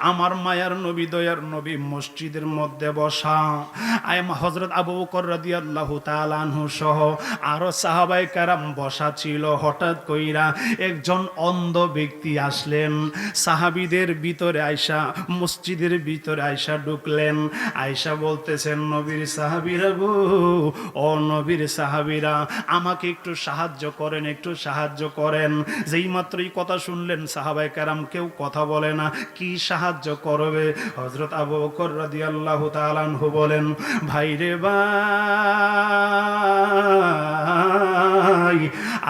আমার মায়ার নবী দয়ার নবী মসজিদের মধ্যে বসা। হযরত আবু বকর রাদিয়াল্লাহু তাআলা আনহু সহ আরো সাহাবায়ে কেরাম বসা ছিল। হঠাৎ কইরা একজন অন্ধ ব্যক্তি আসলেন, সাহাবীদের ভিতরে আয়েশা, মসজিদের ভিতরে আয়েশা ঢুকলেন। আয়েশা বলতেছেন, নবীর সাহাবীরা গো, ও নবীর সাহাবীরা, আমাকে একটু সাহায্য করেন, একটু সাহায্য করেন। যেই মাত্রই কথা শুনলেন সাহাবায়ে কেরাম কেউ কথা বলে না, কি সাহায্য করবে? হযরত আবু বকর রাদিয়াল্লাহু তাআলা আনহু বলেন, ভাই রে ভাই,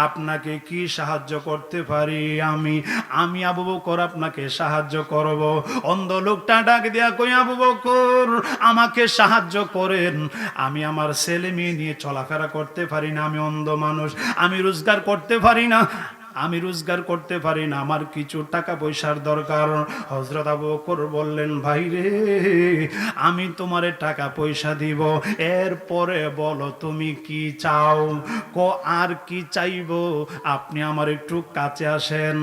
আপনাকে কি সাহায্য করতে পারি? আমি আবু বকর আপনাকে সাহায্য করব। অন্ধ লোকটা ডাক দিয়া কই, আবু বকর আমাকে সাহায্য করেন, আমি আমার ছেলে মেয়ে নিয়ে চলাফেরা করতে পারি না, আমি অন্ধ মানুষ, আমি রোজগার করতে পারি না, আমার কিছু টাকা পয়সার দরকার। হযরত আবু বকর বললেন, ভাই রে, আমি তোমারে টাকা পয়সা দিব, এরপরে বলো তুমি কি চাও। আর কি চাইবো? আপনি আমার একটু কাছে আসেন।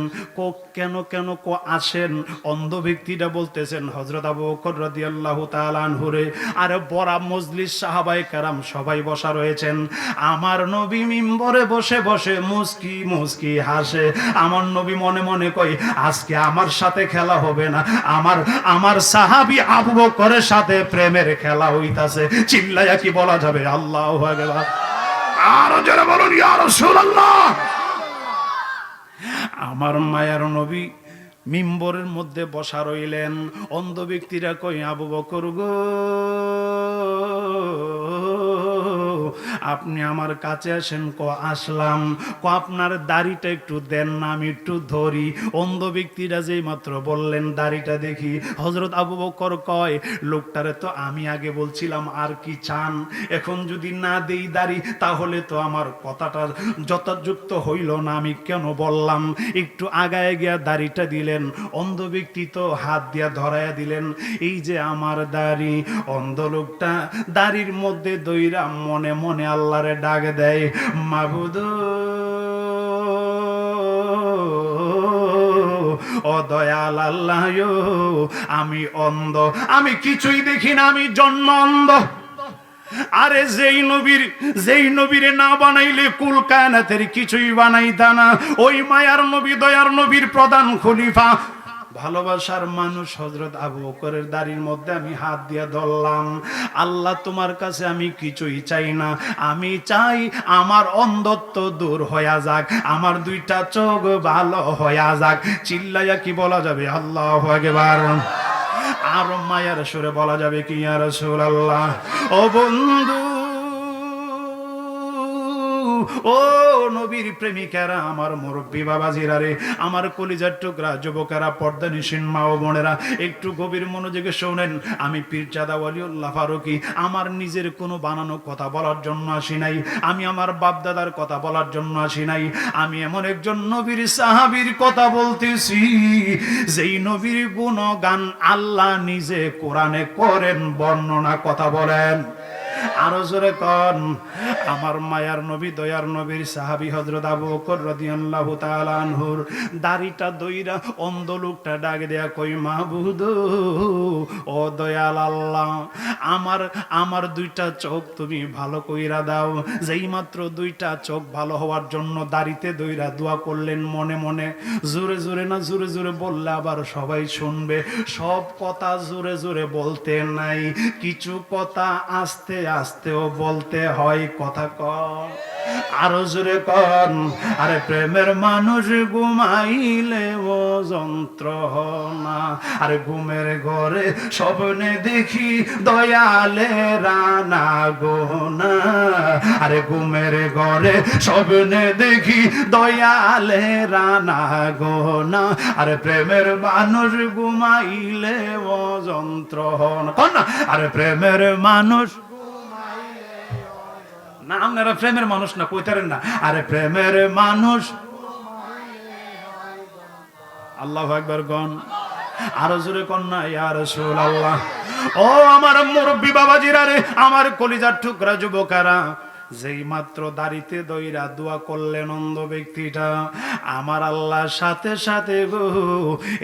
কেন কেন আসেন? অন্ধ ব্যক্তিটা বলতেছেন, হযরত আবু বকর রাদিয়াল্লাহু তাআলা আনহুরে, আরে বড় মজলিস, সাহাবায়ে কেরাম সবাই বসা রয়েছেন, আমার নবী মিম্বরে বসে বসে মুস্কি মুস্কি হাসে। আমার নবী মনে মনে কয়, আজকে আমার সাথে খেলা হবে না, আমার সাহাবী আবু বকরের সাথে প্রেমের খেলা হইতাছে। চিল্লায়া কি বলা যাবে আল্লাহু আকবার? আরো জোরে বলুন ইয়া রাসূলুল্লাহ। আমার মায়ার নবী মিম্বরের মধ্যে বসা রইলেন। অন্ধ ব্যক্তিরা কই, আবু বকর গো, আপনি আমার কাছে আসেন। আসলাম। আপনার দাড়িটা একটু দেন না, আমি একটু ধরি। অন্ধ ব্যক্তিরা যেই মাত্র বললেন দাড়িটা দেখি, হযরত আবু বকর কয়, লোকটারে তো আমি আগে বলছিলাম আর কি চান, এখন যদি না দেই দাড়ি তাহলে তো আমার কথাটা যথাযুক্ত হইল না, আমি কেন বললাম। একটু আগায় গিয়া দাড়িটা দিলেন। অন্ধ ব্যক্তি তো হাত দিয়া ধরাইয়া দিলেন, এই যে আমার দাড়ি। অন্ধ লোকটা দাড়ির মধ্যে দইরা মনে মনে আল্লাহরে ডাক দেয়, মাবুদ ও দয়াল আল্লাহ, আমি অন্ধ, আমি কিছুই দেখি না, আমি জন্ম অন্ধ। আরে যেই নবীরে না বানাইলে কুল কায়নাতের কিছুই বানাইতা না। ওই মায়ার নবী দয়ার নবীর প্রধান খলিফা, ভালোবাসার মানুষ হযরত আবু বকরের দাড়ির মধ্যে আমি হাত দিয়ে ধরলাম। আল্লাহ, তোমার কাছে আমি কিছুই চাই না, আমি চাই আমার অন্ধত্ব দূর হয়ে যাক, আমার দুইটা চোখ ভালো হয়ে যাক। চিল্লাইয়া কি বলা যাবে আল্লাহু আকবার? আর মায়ার সুরে বলা যাবে কি ইয়া রাসূলুল্লাহ? ও বন্ধু, ও নবীর প্রেমিকারা, আমার মুরব্বী বাবাজিরা রে, আমার কলিজার টুকরা যুবকেরা, পর্দানিশীন মা ও বোনেরা, একটু গভীর মনোযোগে শোনেন। আমি পীরজাদা ওয়ালিউল্লাহ ফারুকী আমার নিজের কোনো বানানো কথা বলার জন্য আসি নাই, আমি আমার বাপদাদার কথা বলার জন্য আসি নাই, আমি এমন একজন নবীর সাহাবীর কথা বলতেছি, যেই নবীর গুণগান আল্লাহ নিজে কোরআনে করেন বর্ণনা। কথা বলেন আরো জোরে কন। আমার মায়ার নবী দয়ার নবীর সাহাবী হযরত আবু বকর রাদিয়াল্লাহু তাআলা আনহুর দাড়িটা দইরা অন্ধ লোকটা ডাক দেয়া কই, মাহবুদ ও দয়াল আল্লাহ, আমার দুইটা চোখ তুমি ভালো কইরা দাও। যেই মাত্র দুইটা চোখ ভালো হওয়ার জন্য দাড়িতে দইরা দোয়া করলেন মনে মনে। জোরে জোরে না, জোরে জোরে বললে আবার সবাই শুনবে। সব কথা জোরে জোরে বলতে নাই, কিছু কথা আস্তে আস্তেও বলতে হয়। কথা কন, আরো জোরে কন। আরে প্রেমের মানুষ ঘুমাইলে ও যন্ত্রণা, আরে ঘুমের ঘরে স্বপ্নে দেখি দয়ালে রানা গোনা, আরে ঘুমের ঘরে স্বপ্নে দেখি দয়ালে রানা গোনা, আরে প্রেমের মানুষ ঘুমাইলে ও যন্ত্রণা। কন না, আরে প্রেমের মানুষ না, আপনারা প্রেমের মানুষ না কইতারেন না, আরে প্রেমের মানুষ। আল্লাহু আকবার গন, আরো জোরে কন না ইয়া রাসূলুল্লাহ। ও আমার মুরব্বি বাবাজিরা রে, আমার কলিজার টুকরা যুবকেরা, যেই মাত্র দাড়িতে দইরা দোয়া করলেন অন্ধ ব্যক্তিটা, আমার আল্লাহর সাথে সাথে গো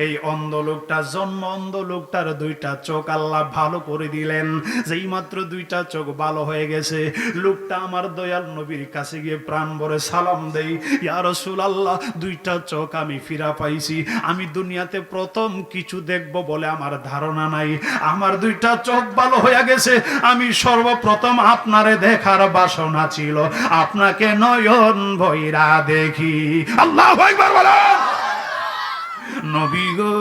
এই অন্ধ লোকটা, জন্ম অন্ধ লোকটার দুইটা চোখ আল্লাহ ভালো করে দিলেন। যেই মাত্র দুইটা চোখ ভালো হয়ে গেছে, লোকটা আমার দয়াল নবীর কাছে গিয়ে প্রাণ ভরে সালাম দেই, ইয়া রাসূলুল্লাহ, দুইটা চোখ আমি ফিরা পাইছি। আমি দুনিয়াতে প্রথম কিছু দেখব বলে আমার ধারণা নাই, আমার দুইটা চোখ ভালো হয়ে গেছে। আমি সর্বপ্রথম আপনারে দেখার বাসনা ছিল, আপনাকে নয়ন ভৈরা দেখি। আল্লাহু আকবার বলেন। নবী গো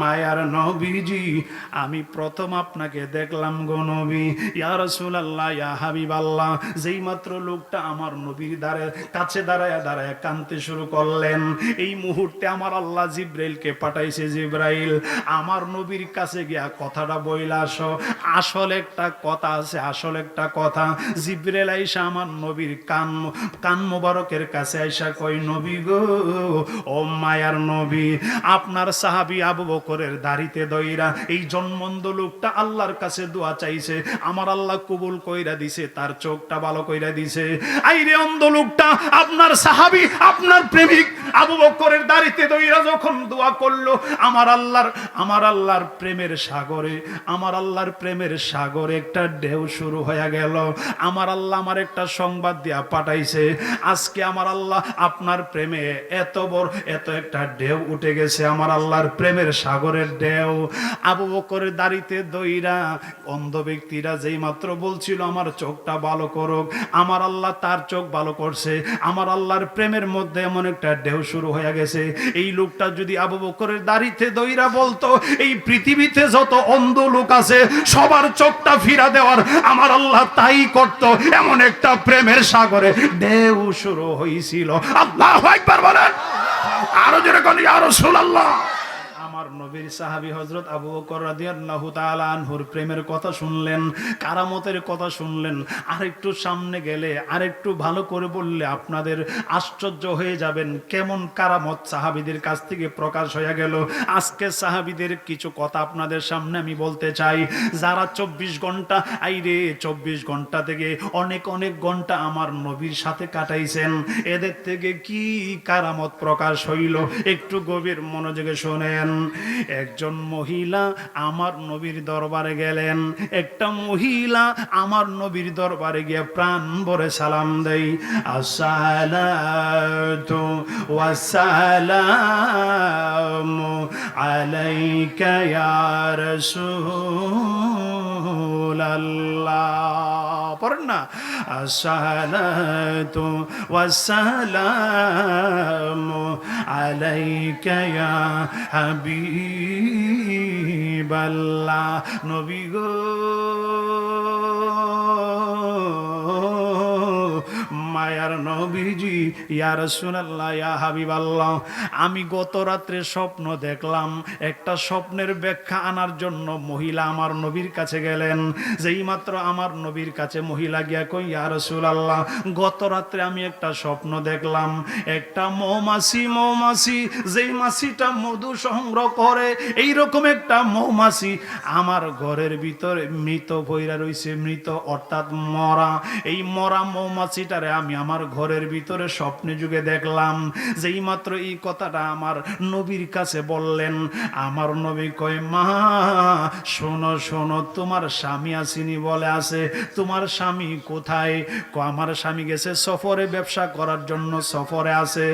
মায়ার নবীজি, আমি প্রথম আপনাকে দেখলাম গো নবী। ইয়া রাসূলুল্লাহ, ইয়া হাবিবাল্লাহ। যেই মাত্র লোকটা আমার নবীর কাছে দাঁড়ায় দাঁড়ায় কাঁদতে শুরু করলেন, এই মুহূর্তে আমার আল্লাহ জিব্রাইলকে পাঠাইছে, জিব্রাইল আমার নবীর কাছে গিয়া কথাটা বইলা আসো। আসল একটা কথা আছে, আসল একটা কথা। জিব্রাইল আইসা আমার নবীর কান মোবারকের কাছে আইসা কই, নবী গো, ও মায়ার নবী, আপনার সাহাবী আবু বকরের দাড়িতে দইরা এই জন্মন্ধ লোকটা আল্লাহর কাছে দোয়া চাইছে, আমার আল্লাহ কবুল কইরা দিছে, তার চোখটা ভালো কইরা দিছে। আইরে অন্ধ লোকটা আপনার সাহাবী, আপনার প্রেমিক আবু বকরের দাড়িতে দইরা যখন দোয়া করলো, আমার আল্লাহর প্রেমের সাগরে, আমার আল্লাহর প্রেমের সাগরে একটা ঢেউ শুরু হয়ে গেল। আমার আল্লাহ আমার একটা সংবাদ দিয়া পাঠাইছে, আজকে আমার আল্লাহ আপনার প্রেমে এত বড় এত একটা ঢেউ উঠে গেছে, আমার আল্লাহর প্রেমের সাগরের ঢেউ। আবু বকরের দাড়িতে দইরা অন্ধ ব্যক্তিরা যেই মাত্র বলছিল আমার চোখটা ভালো করুক, আমার আল্লাহ তার চোখ ভালো করছে। আমার আল্লাহর প্রেমের মধ্যে এমন একটা ঢেউ শুরু হয়ে গেছে। এই লোকটা যদি আবু বকরের দাড়িতে দইরা বলতো, এই পৃথিবীতে যত অন্ধ লোক আছে সবার চোখটা ফিরা দেওয়ার আমার আল্লাহ তাই করত। এমন একটা প্রেমের সাগরে ঢেউ শুরু হয়েছিল। আল্লাহু আকবার বলেন। আরো জোরে কোন ইয়া রাসূলুল্লাহ। আমার নবীর সাহাবী হযরত আবু বকর রাদিয়াল্লাহু তাআলা আনহুর প্রেমের কথা শুনলেন, কারামতের কথা শুনলেন। আরেকটু সামনে গেলে, আরেকটু ভালো করে বললে আপনাদের আশ্চর্য হয়ে যাবেন কেমন কারামত সাহাবীদের কাছ থেকে প্রকাশ হয়ে গেল। আজকে সাহাবীদের কিছু কথা আপনাদের সামনে আমি বলতে চাই। যারা 24 ঘন্টা, আইরে 24 ঘন্টা থেকে অনেক অনেক ঘন্টা আমার নবীর সাথে কাটাইছেন, এদের থেকে কি কারামত প্রকাশ হইল একটু গভীর মনোযোগে শোনেন। একজন মহিলা আমার নবীর দরবারে গেলেন, একটা মহিলা আমার নবীর দরবারে গিয়ে প্রাণ ভরে সালাম দেই, আসসালাতু ওয়াসসালামু আলাইকা ইয়া রাসূলুল্লাহ। পড়েন না, আসসালাতু ওয়াসসালামু আলাইকা ইয়া হাবিবাল্লাহ। নবী গো মায়ার নবীজি, ইয়া রাসূলুল্লাহ, ইয়া হাবিবাল্লাহ, আমি গত রাত্রে স্বপ্ন দেখলাম। একটা স্বপ্নের ব্যাখ্যা আনার জন্য মহিলা আমার নবীর কাছে গেলেন। যেই মাত্র আমার নবীর কাছে মহিলা গিয়া কই, ইয়া রাসূলুল্লাহ, গত রাত্রে আমি একটা স্বপ্ন দেখলাম। একটা মৌমাছি, যেই মাছিটা মধু সংগ্রহ করে, এইরকম একটা মৌমাছি আমার ঘরের ভিতরে মৃত ভৈরা রইছে, মৃত অর্থাৎ মরা। এই মরা মৌমাছিটারে আমি আমার ঘরের ভিতরে স্বপ্নে যুগে দেখলাম। যেই মাত্র এই কথাটা আমার নবীর কাছে বললেন, আমার নবী কয়, মা শোনো শোনো, তোমার স্বামী আসেনি? বলে আছে। তোমার স্বামী কোথায়? আমার স্বামী গেছে সফরে, ব্যবসা করার জন্য সফরে আছে।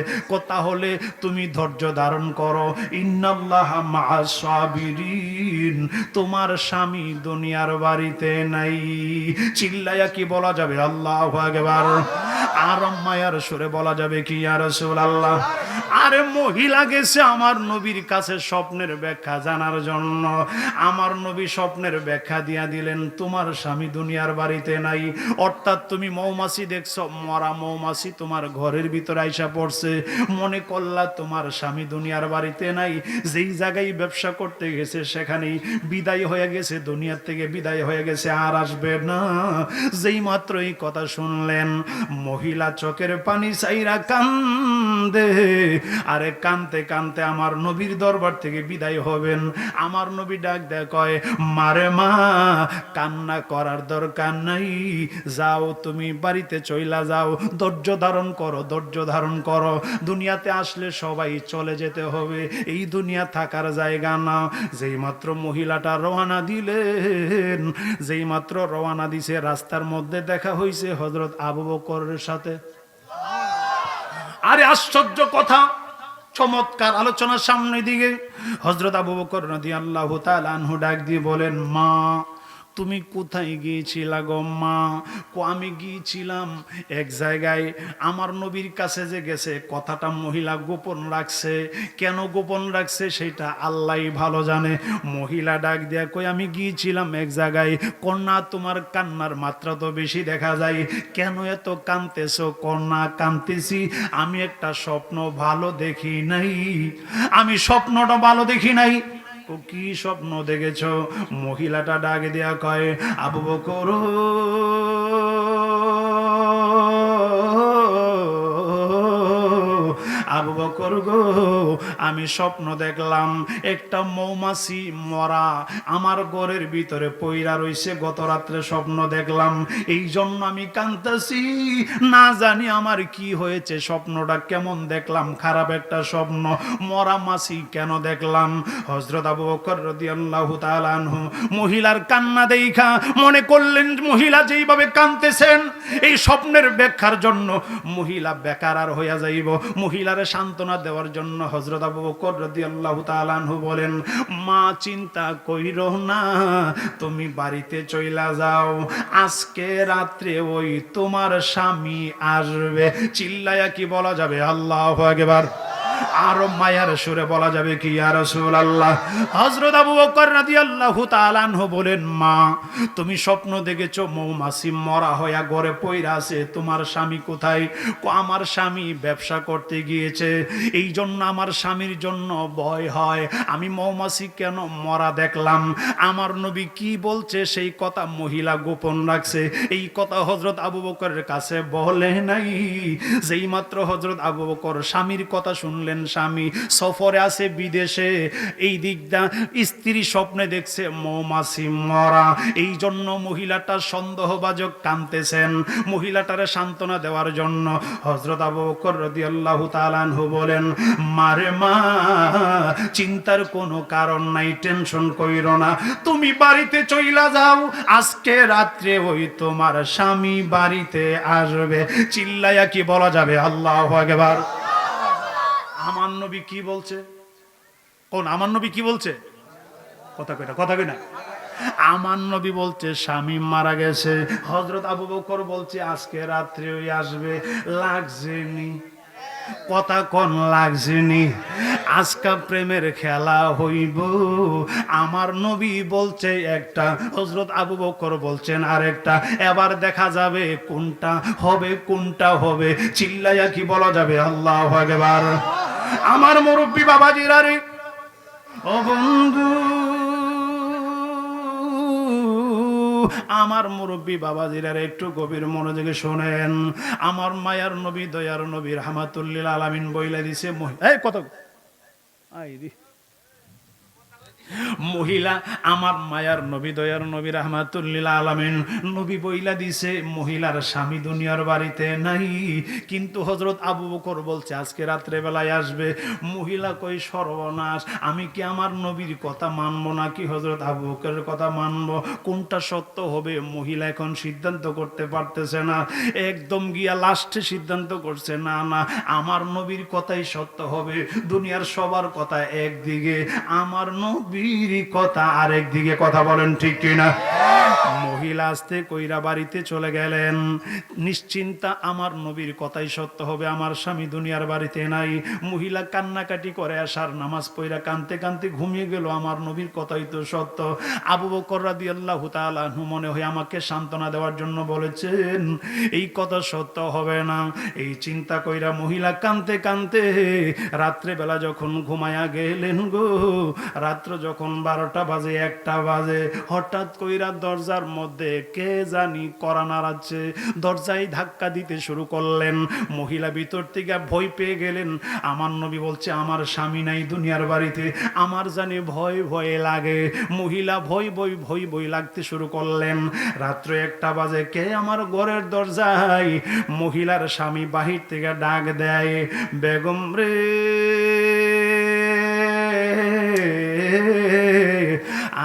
তাহলে তুমি ধৈর্য ধারণ করো, ইন্নাল্লাহা মা'আস সাবিরিন। তোমার স্বামী দুনিয়ার বাড়িতে নাই। চিল্লায়া কি বলা যাবে আল্লাহু আকবার? আর মায়ার সুরে বলা যাবে কি, ইয়া রাসূলুল্লাহ? আরে মহিলা গেছে আমার নবীর কাছে স্বপ্নের ব্যাখ্যা জানার জন্য। আমার নবী স্বপ্নের ব্যাখ্যা দিয়া দিলেন, তোমার স্বামী দুনিয়ার বাড়িতে নাই, অর্থাৎ তুমি মৌমাছি দেখছো, মরা মৌমাছি তোমার ঘরের ভিতরে আইসা পড়ছে। মনে করলা তোমার স্বামী দুনিয়ার বাড়িতে নাই, যেই জায়গায় ব্যবসা করতে গেছে সেখানেই বিদায় হয়ে গেছে, দুনিয়ার থেকে বিদায় হয়ে গেছে, আর আসবে না। যেই মাত্র এই কথা শুনলেন, মহিলা মহিলা চোখের পানি চাইরা কান্দে, আরে কানতে কানতে আমার নবীর দরবার থেকে বিদায় হবেন। আমার নবী ডাক দেয়, কয় মারে মা, কান্না করার দরকার নাই, যাও তুমি বাড়িতে চইলা যাও, ধৈর্য ধারণ করো, ধৈর্য ধারণ করো। দুনিয়াতে আসলে সবাই চলে যেতে হবে, এই দুনিয়া থাকার জায়গা না। যেই মাত্র মহিলাটা রওনা দিলেন, যেই মাত্র রওনা দিছে, রাস্তার মধ্যে দেখা হইছে হযরত আবু বকরের সাথে। আরে আশ্চর্য কথা, চমৎকার আলোচনা সামনের দিকে। হযরত আবু বকর রাদিয়াল্লাহু তাআলা আনহু ডাক দিয়ে বলেন, মা তুমি কোথায় গিয়েছিলা গো মা? আমি গিয়েছিলাম এক জায়গায়, আমার নবীর কাছে যে গেছে কথাটা মহিলা গোপন রাখছে। কেন গোপন রাখছে সেটা আল্লাহই ভালো জানে। মহিলা ডাক দেয়া কই, আমি গিয়েছিলাম এক জায়গায়। কন্যা তোমার কান্নার মাত্রা তো বেশি দেখা যায়, কেন এত কাঁদতেছো? কন্যা কাঁদতেছি, আমি একটা স্বপ্ন ভালো দেখি নাই, আমি স্বপ্নটা ভালো দেখি নাই। ও কি স্বপ্ন দেখেছ? মহিলাটা ডাক দেয়া কয়, আবু বকর আবু বকর গো, আমি স্বপ্ন দেখলাম একটা মৌমাছি মরা আমার ঘরের ভিতরে পইরা রইছে, গত রাত্রে স্বপ্ন দেখলাম, এই জন্য আমি কাঁদতেছি। না জানি আমার কি হয়েছে, স্বপ্নটা কেমন দেখলাম, খারাপ একটা স্বপ্ন, মরা মাছি কেন দেখলাম? হযরত আবু বকর রাদিয়াল্লাহু তাআলা আনহু মহিলার কান্না দেখা মনে করলেন মহিলা যেইভাবে কাঁদতেছেন এই স্বপ্নের ব্যাখ্যার জন্য মহিলা বেকার হইয়া যাইব। মহিলার সান্ত্বনা দেওয়ার জন্য হযরত আবু বকর রাদিয়াল্লাহু তাআলা আনহু বলেন, মা চিন্তা কইরো না, তুমি বাড়িতে চইলা যাও, আজকে রাত্রে ওই তোমার স্বামী আসবে। চিল্লায়া কি বলা যাবে আল্লাহু আকবার? আরো মায়ার সুরে বলা যাবে কি ইয়া রাসূলুল্লাহ? হযরত আবু বকর রাদিয়াল্লাহু তাআলা আনহু বলেন, মা তুমি স্বপ্ন দেখেছো মৌমাছি মরা হইয়া ঘরে পইরা আছে, তোমার স্বামী কোথায়? আমার স্বামী ব্যবসা করতে গিয়েছে, এই জন্য আমার স্বামীর জন্য ভয় হয়, আমি মৌমাছি কেন মরা দেখলাম। আমার নবী কি বলছে সেই কথা মহিলা গোপন রাখছে, এই কথা হযরত আবু বকরের কাছে বলে নাই। যেই মাত্র হযরত আবু বকর স্বামীর কথা শুনলেন, স্বামী সফরে আছে বিদেশে, এই দিকটা স্ত্রী স্বপ্নে দেখছে মৌমাছি মরা, এই জন্য মহিলাটা সন্দেহবাজক কাঁদতেছেন। মহিলাটারে সান্ত্বনা দেওয়ার জন্য হযরত আবু বকর রাদিয়াল্লাহু তাআলা আনহু বলেন, মারে মা চিন্তার কোনো কারণ নাই, টেনশন কইরো না, তুমি বাড়িতে চইলা যাও, আজকে রাত্রে ওই তোমার স্বামী বাড়িতে আসবে। চিল্লায়া কি বলা যাবে আল্লাহু আকবার? আমার নবী কি বলছে? কোন আমার নবী কি বলছে? কথা কই না, কথা কই না। আমার নবী বলছে স্বামী মারা গেছে, হযরত আবু বকর বলছে আজকে রাত্রে ওই আসবে। লাগছেনি কথা, কোন লাগছেনি? আজকা প্রেমের খেলা হইব। আমার নবী বলছে একটা, হযরত আবু বকর বলছেন আরেকটা, এবার দেখা যাবে কোনটা হবে কোনটা হবে। চিল্লায়া কি বলা যাবে আল্লাহু আকবার? আমার মুরব্বী বাবাজিরা রে, ও বন্ধু, আমার মুরব্বী বাবাজিরা একটু গভীর মনোযোগে শোনেন। আমার মায়ার নবী দয়ার নবী রাহমাতুল লিল আলামিন বইলা দিছে, এই কত আইরি মহিলা, আমার মায়ার নবী দয়ার নবী রাহমাতুল লিল আলামিন নবী বইলা দিছে মহিলার স্বামী দুনিয়ার বাড়িতে নাই, কিন্তু হযরত আবু বকর বলছে আজকে রাত্রে বেলায় আসবে। মহিলা কই সর্বনাশ, আমি কি আমার নবীর কথা মানবো নাকি হযরত আবু বকরের কথা মানবো? কোনটা সত্য হবে? মহিলা এখন সিদ্ধান্ত করতে পারতেছে না, একদম গিয়া লাস্টে সিদ্ধান্ত করছে, না না আমার নবীর কথাই সত্য হবে। দুনিয়ার সবার কথা একদিকে, আমার নবীর কথা আরেক দিকে। কথা বলেন ঠিক কিনা? মহিলা আস্তে কইরা বাড়িতে চলে গেলেন, নিশ্চিন্তা আমার নবীর কথাই সত্য হবে, আমার স্বামী দুনিয়ার বাড়িতে নাই। মহিলা কান্নাকাটি করে আসার নামাজ পড়া কানতে কানতে ঘুমিয়ে গেল, আমার নবীর কথাই তো সত্য। আবু বকর রাদিয়াল্লাহু তাআলা আনহু মনে হয় আমাকে সান্ত্বনা দেওয়ার জন্য বলেছেন, এই কথা সত্য হবে না। এই চিন্তা কইরা মহিলা কানতে কানতে রাত্রে বেলা যখন ঘুমায়া গেলেন গো, রাত্র যখন 12টা বাজে 1টা বাজে, হঠাৎ কইরা দরজার মধ্যে কে জানি কড়া নাড়াচ্ছে, দরজায় ধাক্কা দিতে শুরু করলেন। মহিলা ভিতর থেকে ভয় পেয়ে গেলেন। আমার নবী বলছে আমার স্বামী নাই দুনিয়ার বাড়িতে, আমার জানি ভয় ভয় লাগে। মহিলা ভয় ভয় ভয় ভয় লাগতে শুরু করলেন। রাত্র 1টা বাজে, কে আমার ঘরের দরজায়? মহিলার স্বামী বাহির থেকে ডাক দেয়, বেগম রে,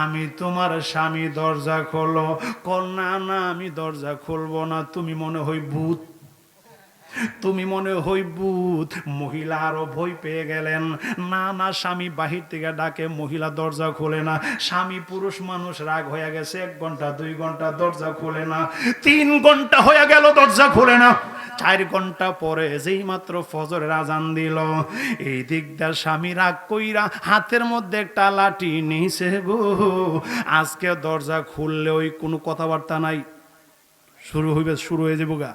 আমি তোমার স্বামী, দরজা খোলো। না না, আমি দরজা খুলবো না, তুমি মনে হয় ভূত, তুমি মনে হয় ভূত। মহিলা আরো ভয় পেয়ে গেলেন। না না, স্বামী বাহির থেকে ডাকে, মহিলা দরজা খোলে না। স্বামী পুরুষ মানুষ, রাগ হয়ে গেছে। 1 ঘন্টা 2 ঘন্টা দরজা খোলে না, 3 ঘন্টা হয়ে গেল দরজা খোলে না। 4 ঘন্টা পরে যেই মাত্র ফজরের আজান দিল, এই দিকটা স্বামী রাগ কইরা হাতের মধ্যে একটা লাঠি নিছে গো। আজকে দরজা খুললে ওই কোনো কথাবার্তা নাই, শুরু হয়ে যাবো গা।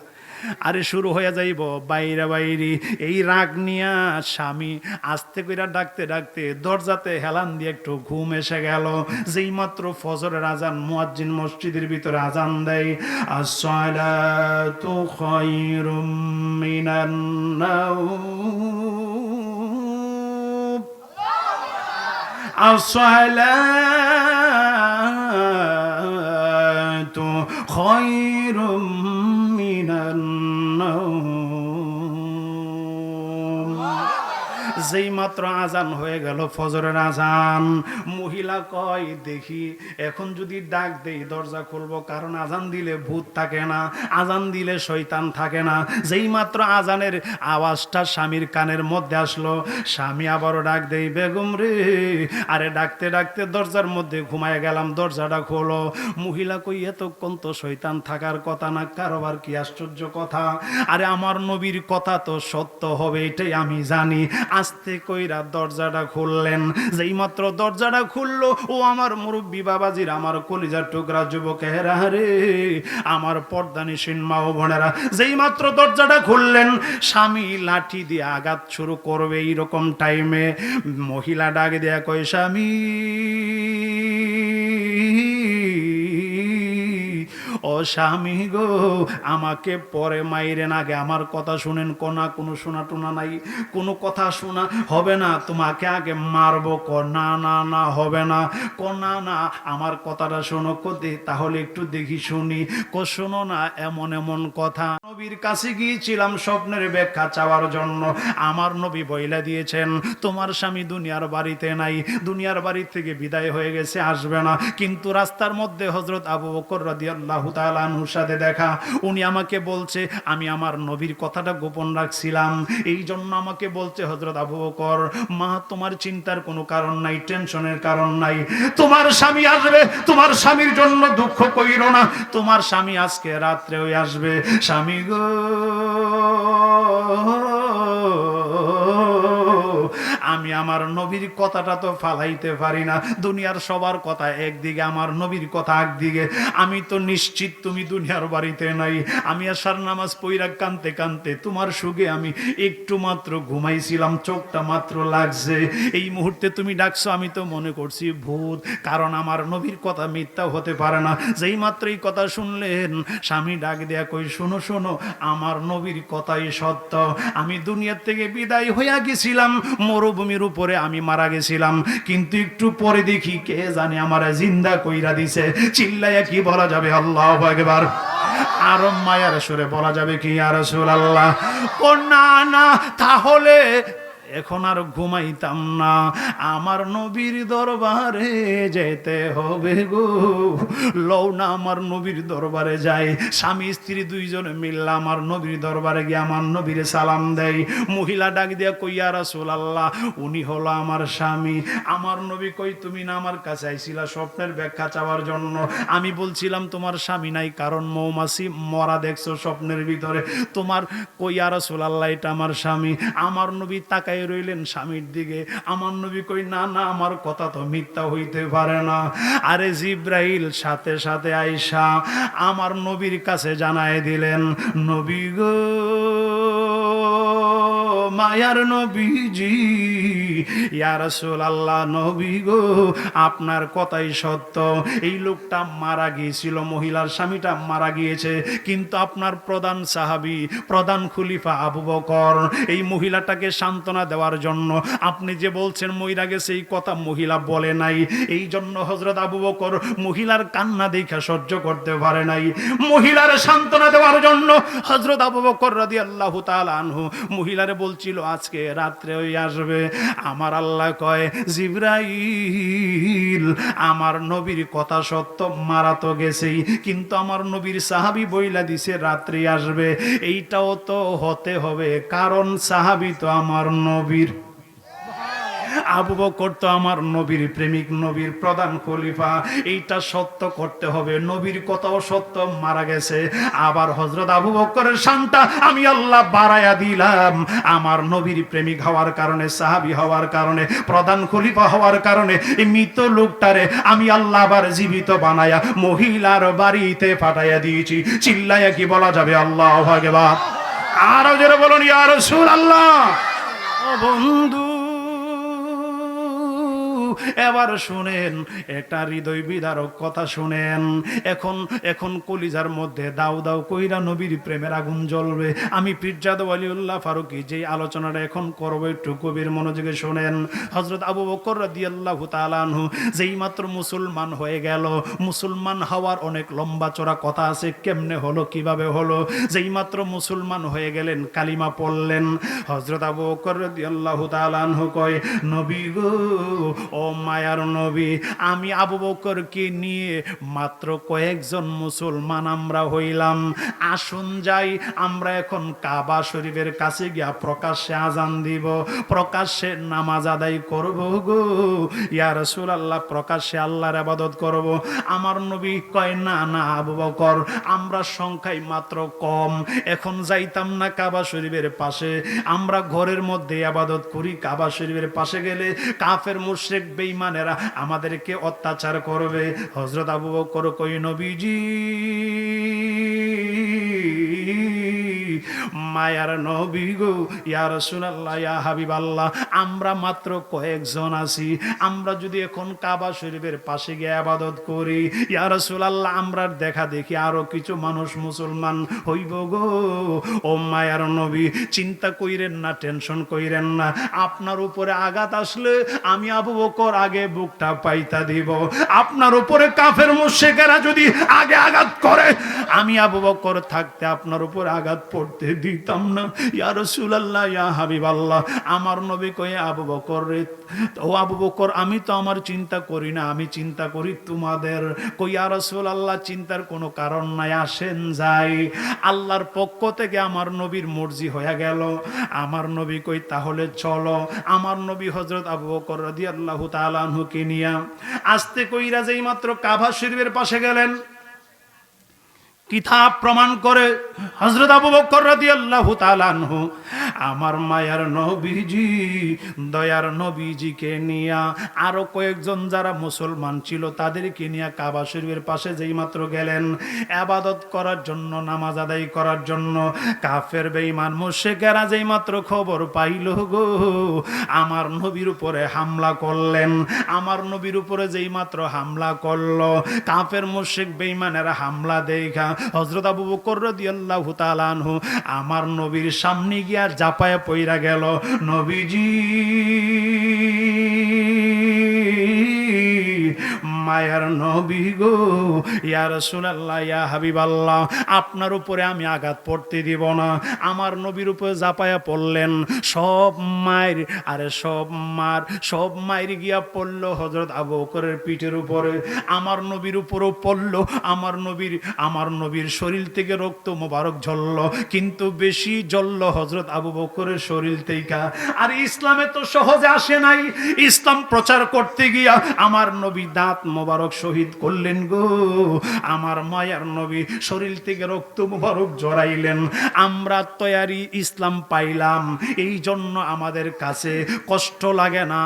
আরে শুরু হয়ে যাইব বাইরে বাইরে। এই রাগ নিয়া স্বামী আস্তে কইরা ডাকতে ডাকতে দরজাতে হেলান দিয়ে একটু ঘুম এসে গেল। যেই মাত্র ফজরের আজান, মুয়াজ্জিন মসজিদের ভিতরে আজান দেয়, আসসালাতু খায়রুম মিনান নাওম, আসসালাতু খায়রুম মিনান নাওম। যেই মাত্র আজান হয়ে গেল, ফজরের আজান, মহিলা কয় দেখি এখন যদি ডাক দেই দরজা খুলবো, কারণ আজান দিলে ভূত থাকে না, আজান দিলে শয়তান থাকে না। যেই মাত্র আজানের আওয়াজটা স্বামীর কানের মধ্যে আসলো, স্বামী আবারও ডাক দেই, বেগম রে। আরে ডাকতে ডাকতে দরজার মধ্যে ঘুমায় গেলাম, দরজাটা খোলো। মহিলা কই এতক্ষণ তো শয়তান থাকার কথা না, কারবার কি আশ্চর্য কথা। আরে আমার নবীর কথা তো সত্য হবে এটাই আমি জানি। আস্তে কইরা দরজাটা খুললেন। যেই মাত্র দরজাটা খুললো, ও আমার মুরব্বী বাবাজির, আমার কলিজার টুকরা যুবকেরা রে, আমার পর্দানিসীন মা ও বোনেরা, যেই মাত্র দরজাটা খুললেন, স্বামী লাঠি দিয়ে আঘাত শুরু করবে এইরকম টাইমে মহিলা ডাক দেয়া কয়, স্বামী ও স্বামী গো, আমাকে পরে মাইরেন, আগে আমার কথা শুনেন। কোনা কোনো শোনা টোনা নাই, কোনো কথা শোনা হবে না, তোমাকে আগে মারবো। না না না, হবে না। না না, আমার কথাটা শোনো। কোদে তাহলে একটু দেখি শুনি। শোনো না, এমন এমন কথা। নবীর কাছে গিয়েছিলাম স্বপ্নের ব্যাখ্যা চাওয়ার জন্য। আমার নবী বইলা দিয়েছেন তোমার স্বামী দুনিয়ার বাড়িতে নাই, দুনিয়ার বাড়ি থেকে বিদায় হয়ে গেছে, আসবে না। কিন্তু রাস্তার মধ্যে হযরত আবু বকর রাদিয়াল্লাহু তাআলা আনহুর সাথে দেখা। উনি আমাকে বলছে আমি আমার নবীর কথাটা গোপন রাখছিলাম, এই জন্য আমাকে বলছে হযরত আবু বকর, মা তোমার চিন্তার কোনো কারণ নাই, টেনশনের কারণ নাই, তোমার স্বামী আসবে, তোমার স্বামীর জন্য দুঃখ কইরো না, তোমার স্বামী আজকে রাত্রেও আসবে। স্বামী গো, আমি আমার নবীর কথাটা তো ফালাইতে পারি না। দুনিয়ার সবার কথা একদিকে, আমার নবীর কথা একদিকে। আমি তো নিশ্চিত তুমি দুনিয়ার বাড়িতে নাই। আমি আসার নামাজ পইরা কানতে কানতে তোমার সুখে আমি একটু মাত্র ঘুমাইছিলাম, চোখটা মাত্র লাগছে। এই মুহূর্তে তুমি ডাকছো, আমি তো মনে করছি ভূত, কারণ আমার নবীর কথা মিথ্যা হতে পারে না। যেই মাত্র এই কথা শুনলেন, স্বামী ডাক দেয়া কই, শোনো শোনো, আমার নবীর কথাই সত্য। আমি দুনিয়ার থেকে বিদায় হইয়া গেছিলাম, মরুভূমির উপরে আমি মারা গেছিলাম, কিন্তু একটু পরে দেখি কে জানে আমার জিন্দা কইরা দিছে। চিল্লাইয়া কি বলা যাবে আল্লাহু আকবার? আর মায়ার সুরে বলা যাবে কি ইয়া রাসূলুল্লাহ? না না, তাহলে এখন আর ঘুমাইতাম না, আমার নবীর দরবারে যেতে হবে গো। লও না আমার নবীর দরবারে যাই। স্বামী স্ত্রী দুইজনে মিললা আমার নবীর দরবারে গিয়ে আমার নবীরে সালাম দেয়। মহিলা ডাক দিয়া কই, ইয়া রাসূলুল্লাহ, উনি হলো আমার স্বামী। আমার নবী কই, তুমি না আমার কাছে আইছিলা স্বপ্নের ব্যাখ্যা চাওয়ার জন্য? আমি বলছিলাম তোমার স্বামী নাই, কারণ মৌমাছি মরা দেখছো স্বপ্নের ভিতরে। তোমার কই, ইয়া রাসূলুল্লাহ, এটা আমার স্বামী। আমার নবী তাকাই রইলেন স্বামীর দিকে। আমার নবী কই, না না, আমার কথা তো মিথ্যা হইতে পারে না। আরে জিব্রাইল সাথে সাথে আইসা আমার নবীর কাছে জানায় দিলেন, নবী গো, মায়ার নবীজি, ইয়া রাসূলুল্লাহ, নবী গো আপনার কথাই সত্য, এই লোকটা মারা গিয়েছিল, মহিলার স্বামীটা মারা গিয়েছে, কিন্তু আপনার প্রধান সাহাবী, প্রধান খলিফা আবু বকর এই মহিলাটাকে সান্ত্বনা দেওয়ার জন্য, আপনি যে বলছেন মহিলা গেছে, এই কথা মহিলা বলে নাই, এই জন্য হযরত আবু বকর মহিলার কান্না দেখা সহ্য করতে পারে নাই, মহিলার সান্ত্বনা দেওয়ার জন্য হযরত আবু বকর রাদিয়াল্লাহু তাআলা আনহু মহিলারে বলছিল আজকে রাত্রে ওই আসবে। আমার আল্লাহ কয়, জিবরাইল আমার নবীর কথা সত্য, মারা তো গেছেই, কিন্তু আমার নবীর সাহাবী বইলা দিছে রাত্রি আসবে, এইটাও তো হতে হবে, কারণ সাহাবী তো আমার নবীর, আবু বকর তো আমার নবীর প্রেমিক, নবীর প্রধান খলিফা, এইটা সত্য করতে হবে, নবীর কথাও সত্য, মারা গেছে। আবার হযরত আবু বকরের শানটা আমি আল্লাহ বাড়ায়া দিলাম, আমার নবীর প্রেমিক হওয়ার কারণে, সাহাবী হওয়ার কারণে, প্রধান খলিফা হওয়ার কারণে এই মৃত লোকটারে আমি আল্লাহ আবার জীবিত বানায়া মহিলার বাড়িতে পাঠাইয়া দিয়েছি। চিল্লায়া কি বলা যাবে আল্লাহু আকবার? আরো জোরে বলুন ইয়া রাসূলুল্লাহ। ও বন্ধু, এবার শুনেন একটা হৃদয় বিদারক কথা শুনেন। এখন কলিজার মধ্যে দাও দাও কইরা নবীর প্রেমের আগুন জ্বলবে। আমি পীরজাদা ওয়ালিউল্লাহ ফারুকী যেই আলোচনাটা এখন করব একটু গভীর মনোযোগে শুনেন। হযরত আবু বকর রাদিয়াল্লাহু তাআলা আনহু যেই মাত্র মুসলমান হয়ে গেল, মুসলমান হওয়ার অনেক লম্বা চড়া কথা আছে, কেমনে হলো, কিভাবে হলো, যেই মাত্র মুসলমান হয়ে গেলেন, কালিমা পড়লেন, হযরত আবু বকর রাদিয়াল্লাহু তাআলা আনহু কয়, নবী গো, ও মায়ার নবী, আমি আবু বকরকে নিয়ে মাত্র কয়েকজন মুসলমান আমরা হইলাম, আসুন যাই আমরা এখন কাবা শরীফের কাছে গিয়া প্রকাশ্যে আজান দিব, প্রকাশ্যে নামাজ আদায় করব গো ইয়া রাসূলুল্লাহ, প্রকাশ্যে আল্লাহর ইবাদত করব। আমার নবী কয়, না না আবু বকর, আমরা সংখ্যায় মাত্র কম, এখন যাইতাম না কাবা শরীফের পাশে, আমরা ঘরের মধ্যে ইবাদত করি, কাবা শরীফের পাশে গেলে কাফের মুশরিক বেঈমানেরা আমাদেরকে অত্যাচার করবে। হযরত আবু বকর কই, নবীজি মায়ার নবী গো, ইয়া রাসূলুল্লাহ, ইয়া হাবিবাল্লাহ, আমরা মাত্র কয়েকজন আছি, আমরা যদি এখন কাবা শরীফের পাশে গিয়ে ইবাদত করি, ইয়া রাসূলুল্লাহ, আমরা দেখা দেখি আরো কিছু মানুষ মুসলমান হইব গো। ও মায়ার নবী, চিন্তা কইরেন না, টেনশন কইরেন না, আপনার উপরে আঘাত আসলে আমি আবু বকর আগে বুকটা পাইতা দিব, আপনার উপরে কাফের মুশরিকেরা যদি আগে আঘাত করে, আমি আবু বকর থাকতে আপনার উপরে আঘাত পড়তে দিতাম না। ইয়া রাসূলুল্লাহ, ইয়া হাবিবাল্লাহ, আমার নবী কয়ে, আবু বকর রে, ও আবু বকর, আমি তো আমার চিন্তা করি না, আমি চিন্তা করি তোমাদের। কই, ইয়া রাসূলুল্লাহ, চিন্তার কোনো কারণ নাই, আসেন যাই, আল্লাহর পক্ষ থেকে আমার নবীর মর্জি হয়ে গেল। আমার নবী কই, তাহলে চলো। আমার নবী হযরত আবু বকর রাদিয়াল্লাহু তাআলা আনহুকে নিয়া আস্তে কইরা যেই মাত্র কাবা শরীফের পাশে গেলেন, কিতাব প্রমাণ করে হযরত আবু বকর রাদিয়াল্লাহু তাআলা আনহু আমার মায়ার নবীজি, দয়ার নবীজিকে নিয়া আরো কয়েকজন যারা মুসলমান ছিল তাদেরকে নিয়ে কাবা শরীফের পাশে যেই মাত্র গেলেন ইবাদত করার জন্য, নামাজ আদায় করার জন্য, কাফের বেঈমান মুশরিকেরা যেই মাত্র খবর পাইল গো আমার নবীর উপরে হামলা করলেন, আমার নবীর উপরে যেই মাত্র হামলা করলো, কাফের মুশরিক বেঈমানেরা হামলা দেখা হযরত আবু বকর রাদিয়াল্লাহু তাআলা আনহু আমার নবীর সামনে গিয়া জাপায়া পইরা গেল। নবীজি মায়ার নবী গো, ইয়া রাসূলুল্লাহ, ইয়া হাবিবাল্লাহ, আপনার উপরে আমি আঘাত পড়তে দিব না। আমার নবীর উপরে জাপায়া পড়লেন, সব মায়ের, আরে সব মায়ের গিয়া পড়ল হযরত আবু বকরের পিঠের উপরে, আমার নবীর উপরেও পড়ল, আমার নবীর শরীর থেকে রক্ত মোবারক ঝরল, কিন্তু বেশি জ্বলল হযরত আবু বকরের শরীর থেকে। আর ইসলামে তো সহজে আসে নাই, ইসলাম প্রচার করতে গিয়া আমার নবী দাঁত মোবারক শহীদ করলেন গো। আমার মায়ার নবী শরীর থেকে রক্ত মোবারক জড়াইলেন। আমরা তৈয়ারি ইসলাম পাইলাম, এই জন্য আমাদের কাছে কষ্ট লাগে না।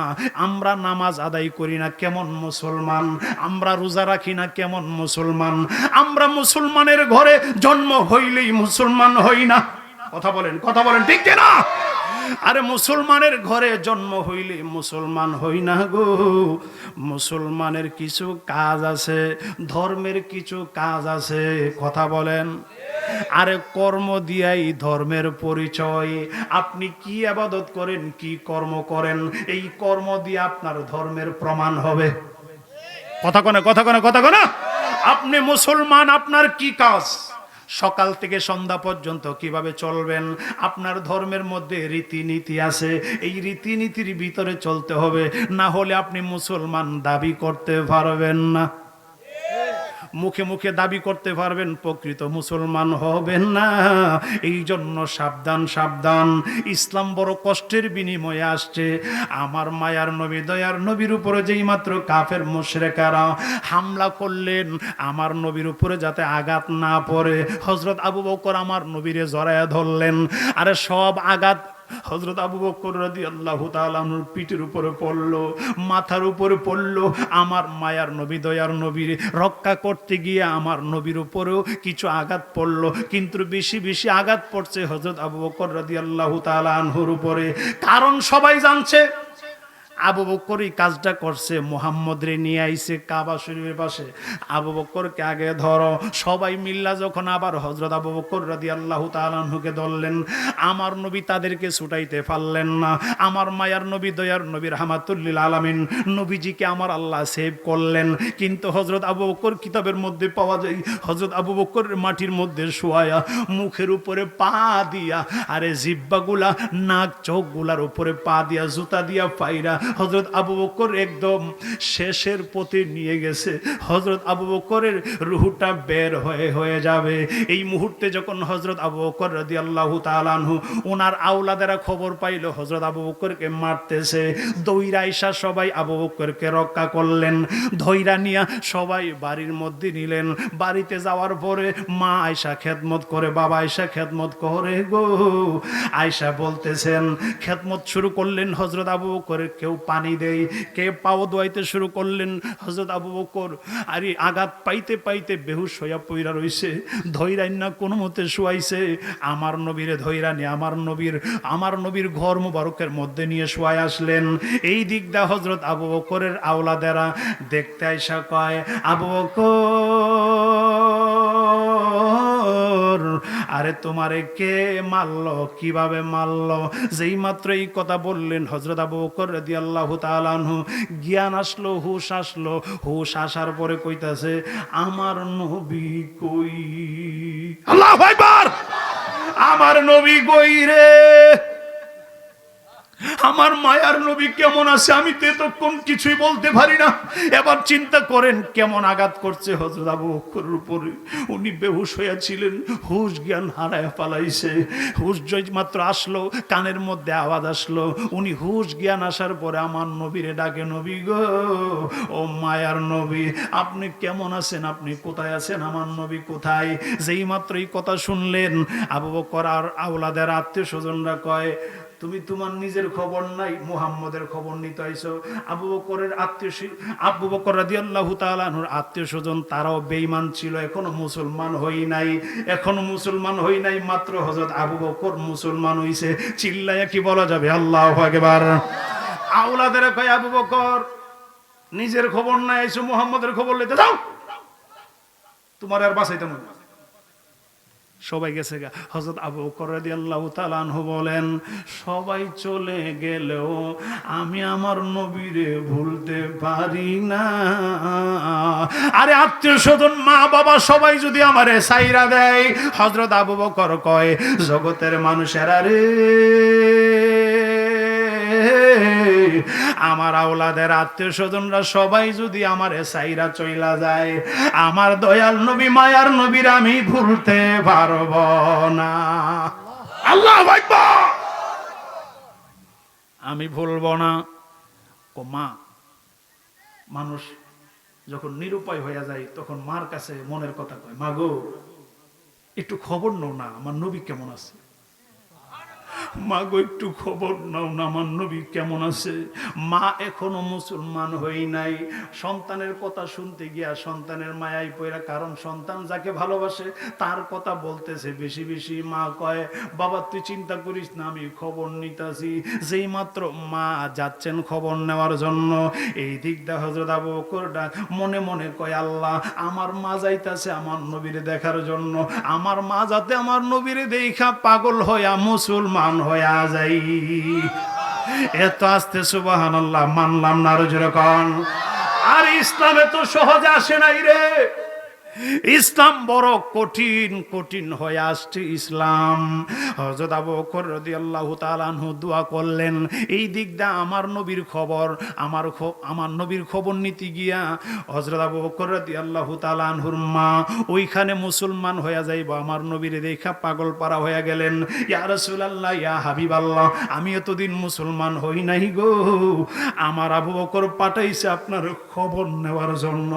আমরা নামাজ আদায় করি না, কেমন মুসলমান? আমরা রোজা রাখি না, কেমন মুসলমান? আমরা মুসলমানের ঘরে জন্ম হইলেই মুসলমান হই না। কথা বলেন ঠিক না? আরে মুসলমানের ঘরে জন্ম হইলে মুসলমান হই না গো, মুসলমানের কিছু কাজ আছে, ধর্মের কিছু কাজ আছে, কথা বলেন। আরে কর্ম দিয়াই ধর্মের পরিচয়। আপনি কি ইবাদত করেন, কি কর্ম করেন, এই কর্ম দিয়ে আপনার ধর্মের প্রমাণ হবে। কথা কনে, কথা কনে, কথা কনে। আপনি মুসলমান, আপনার কি কাজ, সকাল থেকে সন্ধ্যা পর্যন্ত কিভাবে চলবেন, আপনার ধর্মের মধ্যে রীতিনীতি আছে, এই রীতিনীতির ভিতরে চলতে হবে, না হলে আপনি মুসলমান দাবি করতে পারবেন না। মুখে মুখে দাবি করতে পারবেন, প্রকৃত মুসলমান হবেন না। এই জন্য সাবধান, সাবধান। ইসলাম বড় কষ্টের বিনিময়ে আসছে। আমার মায়ার নবী, দয়ার নবীর উপরে যেই মাত্র কাফের মুশরিকারা হামলা করলেন, আমার নবীর উপরে যাতে আঘাত না পড়ে, হযরত আবু বকর আমার নবীরে জড়ায়া ধরলেন। আরে সব আঘাত হযরত আবু বকর রাদিয়াল্লাহু তাআলা আনহুর পিঠের উপরে পড়লো, মাথার উপরে পড়লো। আমার মায়ার নবী, দয়ার নবীর রক্ষা করতে গিয়ে আমার নবীর উপরেও কিছু আঘাত পড়লো, কিন্তু বেশি বেশি আঘাত পড়ছে হযরত আবু বকর রাদিয়াল্লাহু তাআলা আনহুর উপরে। কারণ সবাই জানছে আবু বকর এই কাজটা করছে, মুহাম্মদ রে নিয়ে আইছে কাবা শরীফের পাশে, আবু বকরকে আগে ধরো। সবাই মিল্লা যখন আবার হযরত আবু বকর রাদিয়াল্লাহু তাআলা আনহুকে ধরলেন, আমার নবী তাদেরকে ছুটাইতে পারলেন না। আমার মায়ার নবী, দয়ার নবী রাহমাতুল লিল আলামিন নবীজিকে আমার আল্লাহ সেভ করলেন। কিন্তু হযরত আবু বকর কিতাবের মধ্যে পাওয়া যায়, হযরত আবু বকর মাটির মধ্যে শোয়া, মুখের উপরে পা দিয়া, আরে জিহ্বাগুলা, নাক চোখগুলার উপরে পা দিয়া, জুতা দিয়া পায়রা হযরত আবু বকর একদম শেষের পথে নিয়ে গেছে। হযরত আবু বকরের রূহটা বের হয়ে যাবে। এই মুহূর্তে যখন হযরত আবু বকর রাদিয়াল্লাহু তাআলা আনহু ওনার আওলাদেরা খবর পাইল হযরত আবু বকরকে মারতেছে, দৌড়া আইসা সবাই আবু বকরকে রক্ষা করলেন। ধইরা নিয়া সবাই বাড়ির মধ্যে নিলেন। বাড়িতে যাওয়ার পরে মা আয়েশা খেদমত করে, বাবা আয়েশা খেদমত করে গো। আয়েশা বলতেছেন, খেদমত শুরু করলেন হযরত আবু বকরের, কেউ পানি দেই, কে পাও দোয়াইতে শুরু করলেন। হযরত আবু বকর আরে আঘাত পাইতে পাইতে বেহুশ হইয়া পইরা রইছে, ধইরাই না কোনো মতে শুয়াইছে। আমার নবীরে ধইরা নিয়ে আমার নবীর ঘর মুবারকের মধ্যে নিয়ে শুয়াই আসলেন। এই দিক দা হযরত আবু বকরের আওলাদেরা দেখতে আইসা কয়, আবু বকর আরে তোমারে কে মারলো, কিভাবে মারলো? যেই মাত্র এই কথা বললেন হযরত আবু বকর রাদিয়াল্লাহু তাআলা আনহু জ্ঞান আসলো, হুশ আসলো। হুশ আসার পরে কইতাছে, আমার নবী কই? আল্লাহু আকবার! আমার নবী কই রে? আমার মায়ার নবী কেমন আছে? আমি তো এতক্ষণ কিছুই বলতে পারি না। এবার চিন্তা করেন কেমন আঘাত করছে হযরত আবু বকরের উপরে। উনি বেহুশ হয়েছিলেন, হুশ জ্ঞান হারায় পালাইছে। হুশ মাত্র আসলো, কানের মধ্যে আওয়াজ আসলো, উনি হুশ জ্ঞান আসার পরে আমার নবীরে ডাকে, নবী গো, ও মায়ার নবী, আপনি কেমন আছেন? আপনি কোথায় আছেন? আমার নবী কোথায়? যেই মাত্র এই কথা শুনলেন আবু বকর আর আওলাদের আত্মীয় স্বজনরা কয়, তুমি তোমার নিজের খবর নাই, মুহাম্মদের খবর নিতে আইছো। আবু বকরের আবু বকর রাদিয়াল্লাহু তাআলা আনহুর আত্মীয় স্বজন তারাও বেঈমান ছিল, এখনো মুসলমান হই নাই। মাত্র হযরত আবু বকর মুসলমান হইছে। চিল্লায়া কি বলা যাবে আল্লাহু আকবার? আওলাদের কয়, আবু বকর নিজের খবর নাই, আইছো মুহাম্মদের খবর লইতে যাও, তোমার আর বাঁচাইতে মনে। সবাই গেছে গা। হযরত আবু বকর রাদিয়াল্লাহু তাআলা আনহু বলেন, সবাই চলে গেলেও আমি আমার নবীরে ভুলতে পারি না। আরে আত্মীয় স্বজন, মা বাবা সবাই যদি আমারে সাইরা দেয়, হযরত আবু বকর কয়, জগতের মানুষেরা রে, আমার আওলাদের আত্মীয় স্বজনরা সবাই যদি আমার সাইরা চইলা যায়, আমার দয়াল নবী মায়ার নবীর আমি ভুলতে পারব না। আল্লাহু আকবার! আমি ভুলব না। মা, মানুষ যখন নিরুপায় হয়ে যায় তখন মার কাছে মনের কথা কয়, মা গো, একটু খবর নাও না আমার নবী কেমন আছে। মা গো একটু খবর নাও না আমার নবী কেমন আছে। মা এখনো মুসলমান হই নাই। সন্তানের কথা শুনতে গিয়া সন্তানের মায়াই পড়া, কারণ সন্তান যাকে ভালোবাসে তার কথা বলতেছে বেশি বেশি। মা কয় বাবা তুই চিন্তা করিস না, আমি খবর নিতাছি। যেই মাত্র মা যাচ্ছেন খবর নেওয়ার জন্য, এই দিক দা হযরত আবু বকর মনে মনে কয় আল্লাহ আমার মা যাইতাছে আমার নবীরে দেখার জন্য, আমার মা যাতে আমার নবীরে দেখা পাগল হইয়া মুসলমান হইয়া যাই। এত আস্তে সুবহানাল্লাহ মানলাম না আরো জোরে কোন। আর ইসলামে তো সহজে আসে নাই রে, ইসলাম বড় কঠিন কঠিন হয়ে আসছে ইসলাম। হযরত আবু বকর রাদিয়াল্লাহু তাআলা আনহু দোয়া করলেন, এই দিক দা আমার নবীর খবর, আমার নবীর খবর নিতে গিয়া হযরত আবু বকর রাদিয়াল্লাহু তাআলা আনহুর মা ওইখানে মুসলমান হয়ে যাইব, আমার নবীরে দেখা পাগল পারা হয়ে গেলেন। ইয়া রাসূলুল্লাহ ইয়া হাবিবাল্লাহ, আমি এতদিন মুসলমান হই নাই গো, আমার আবু বকর পাঠাইছে আপনার খবর নেওয়ার জন্য।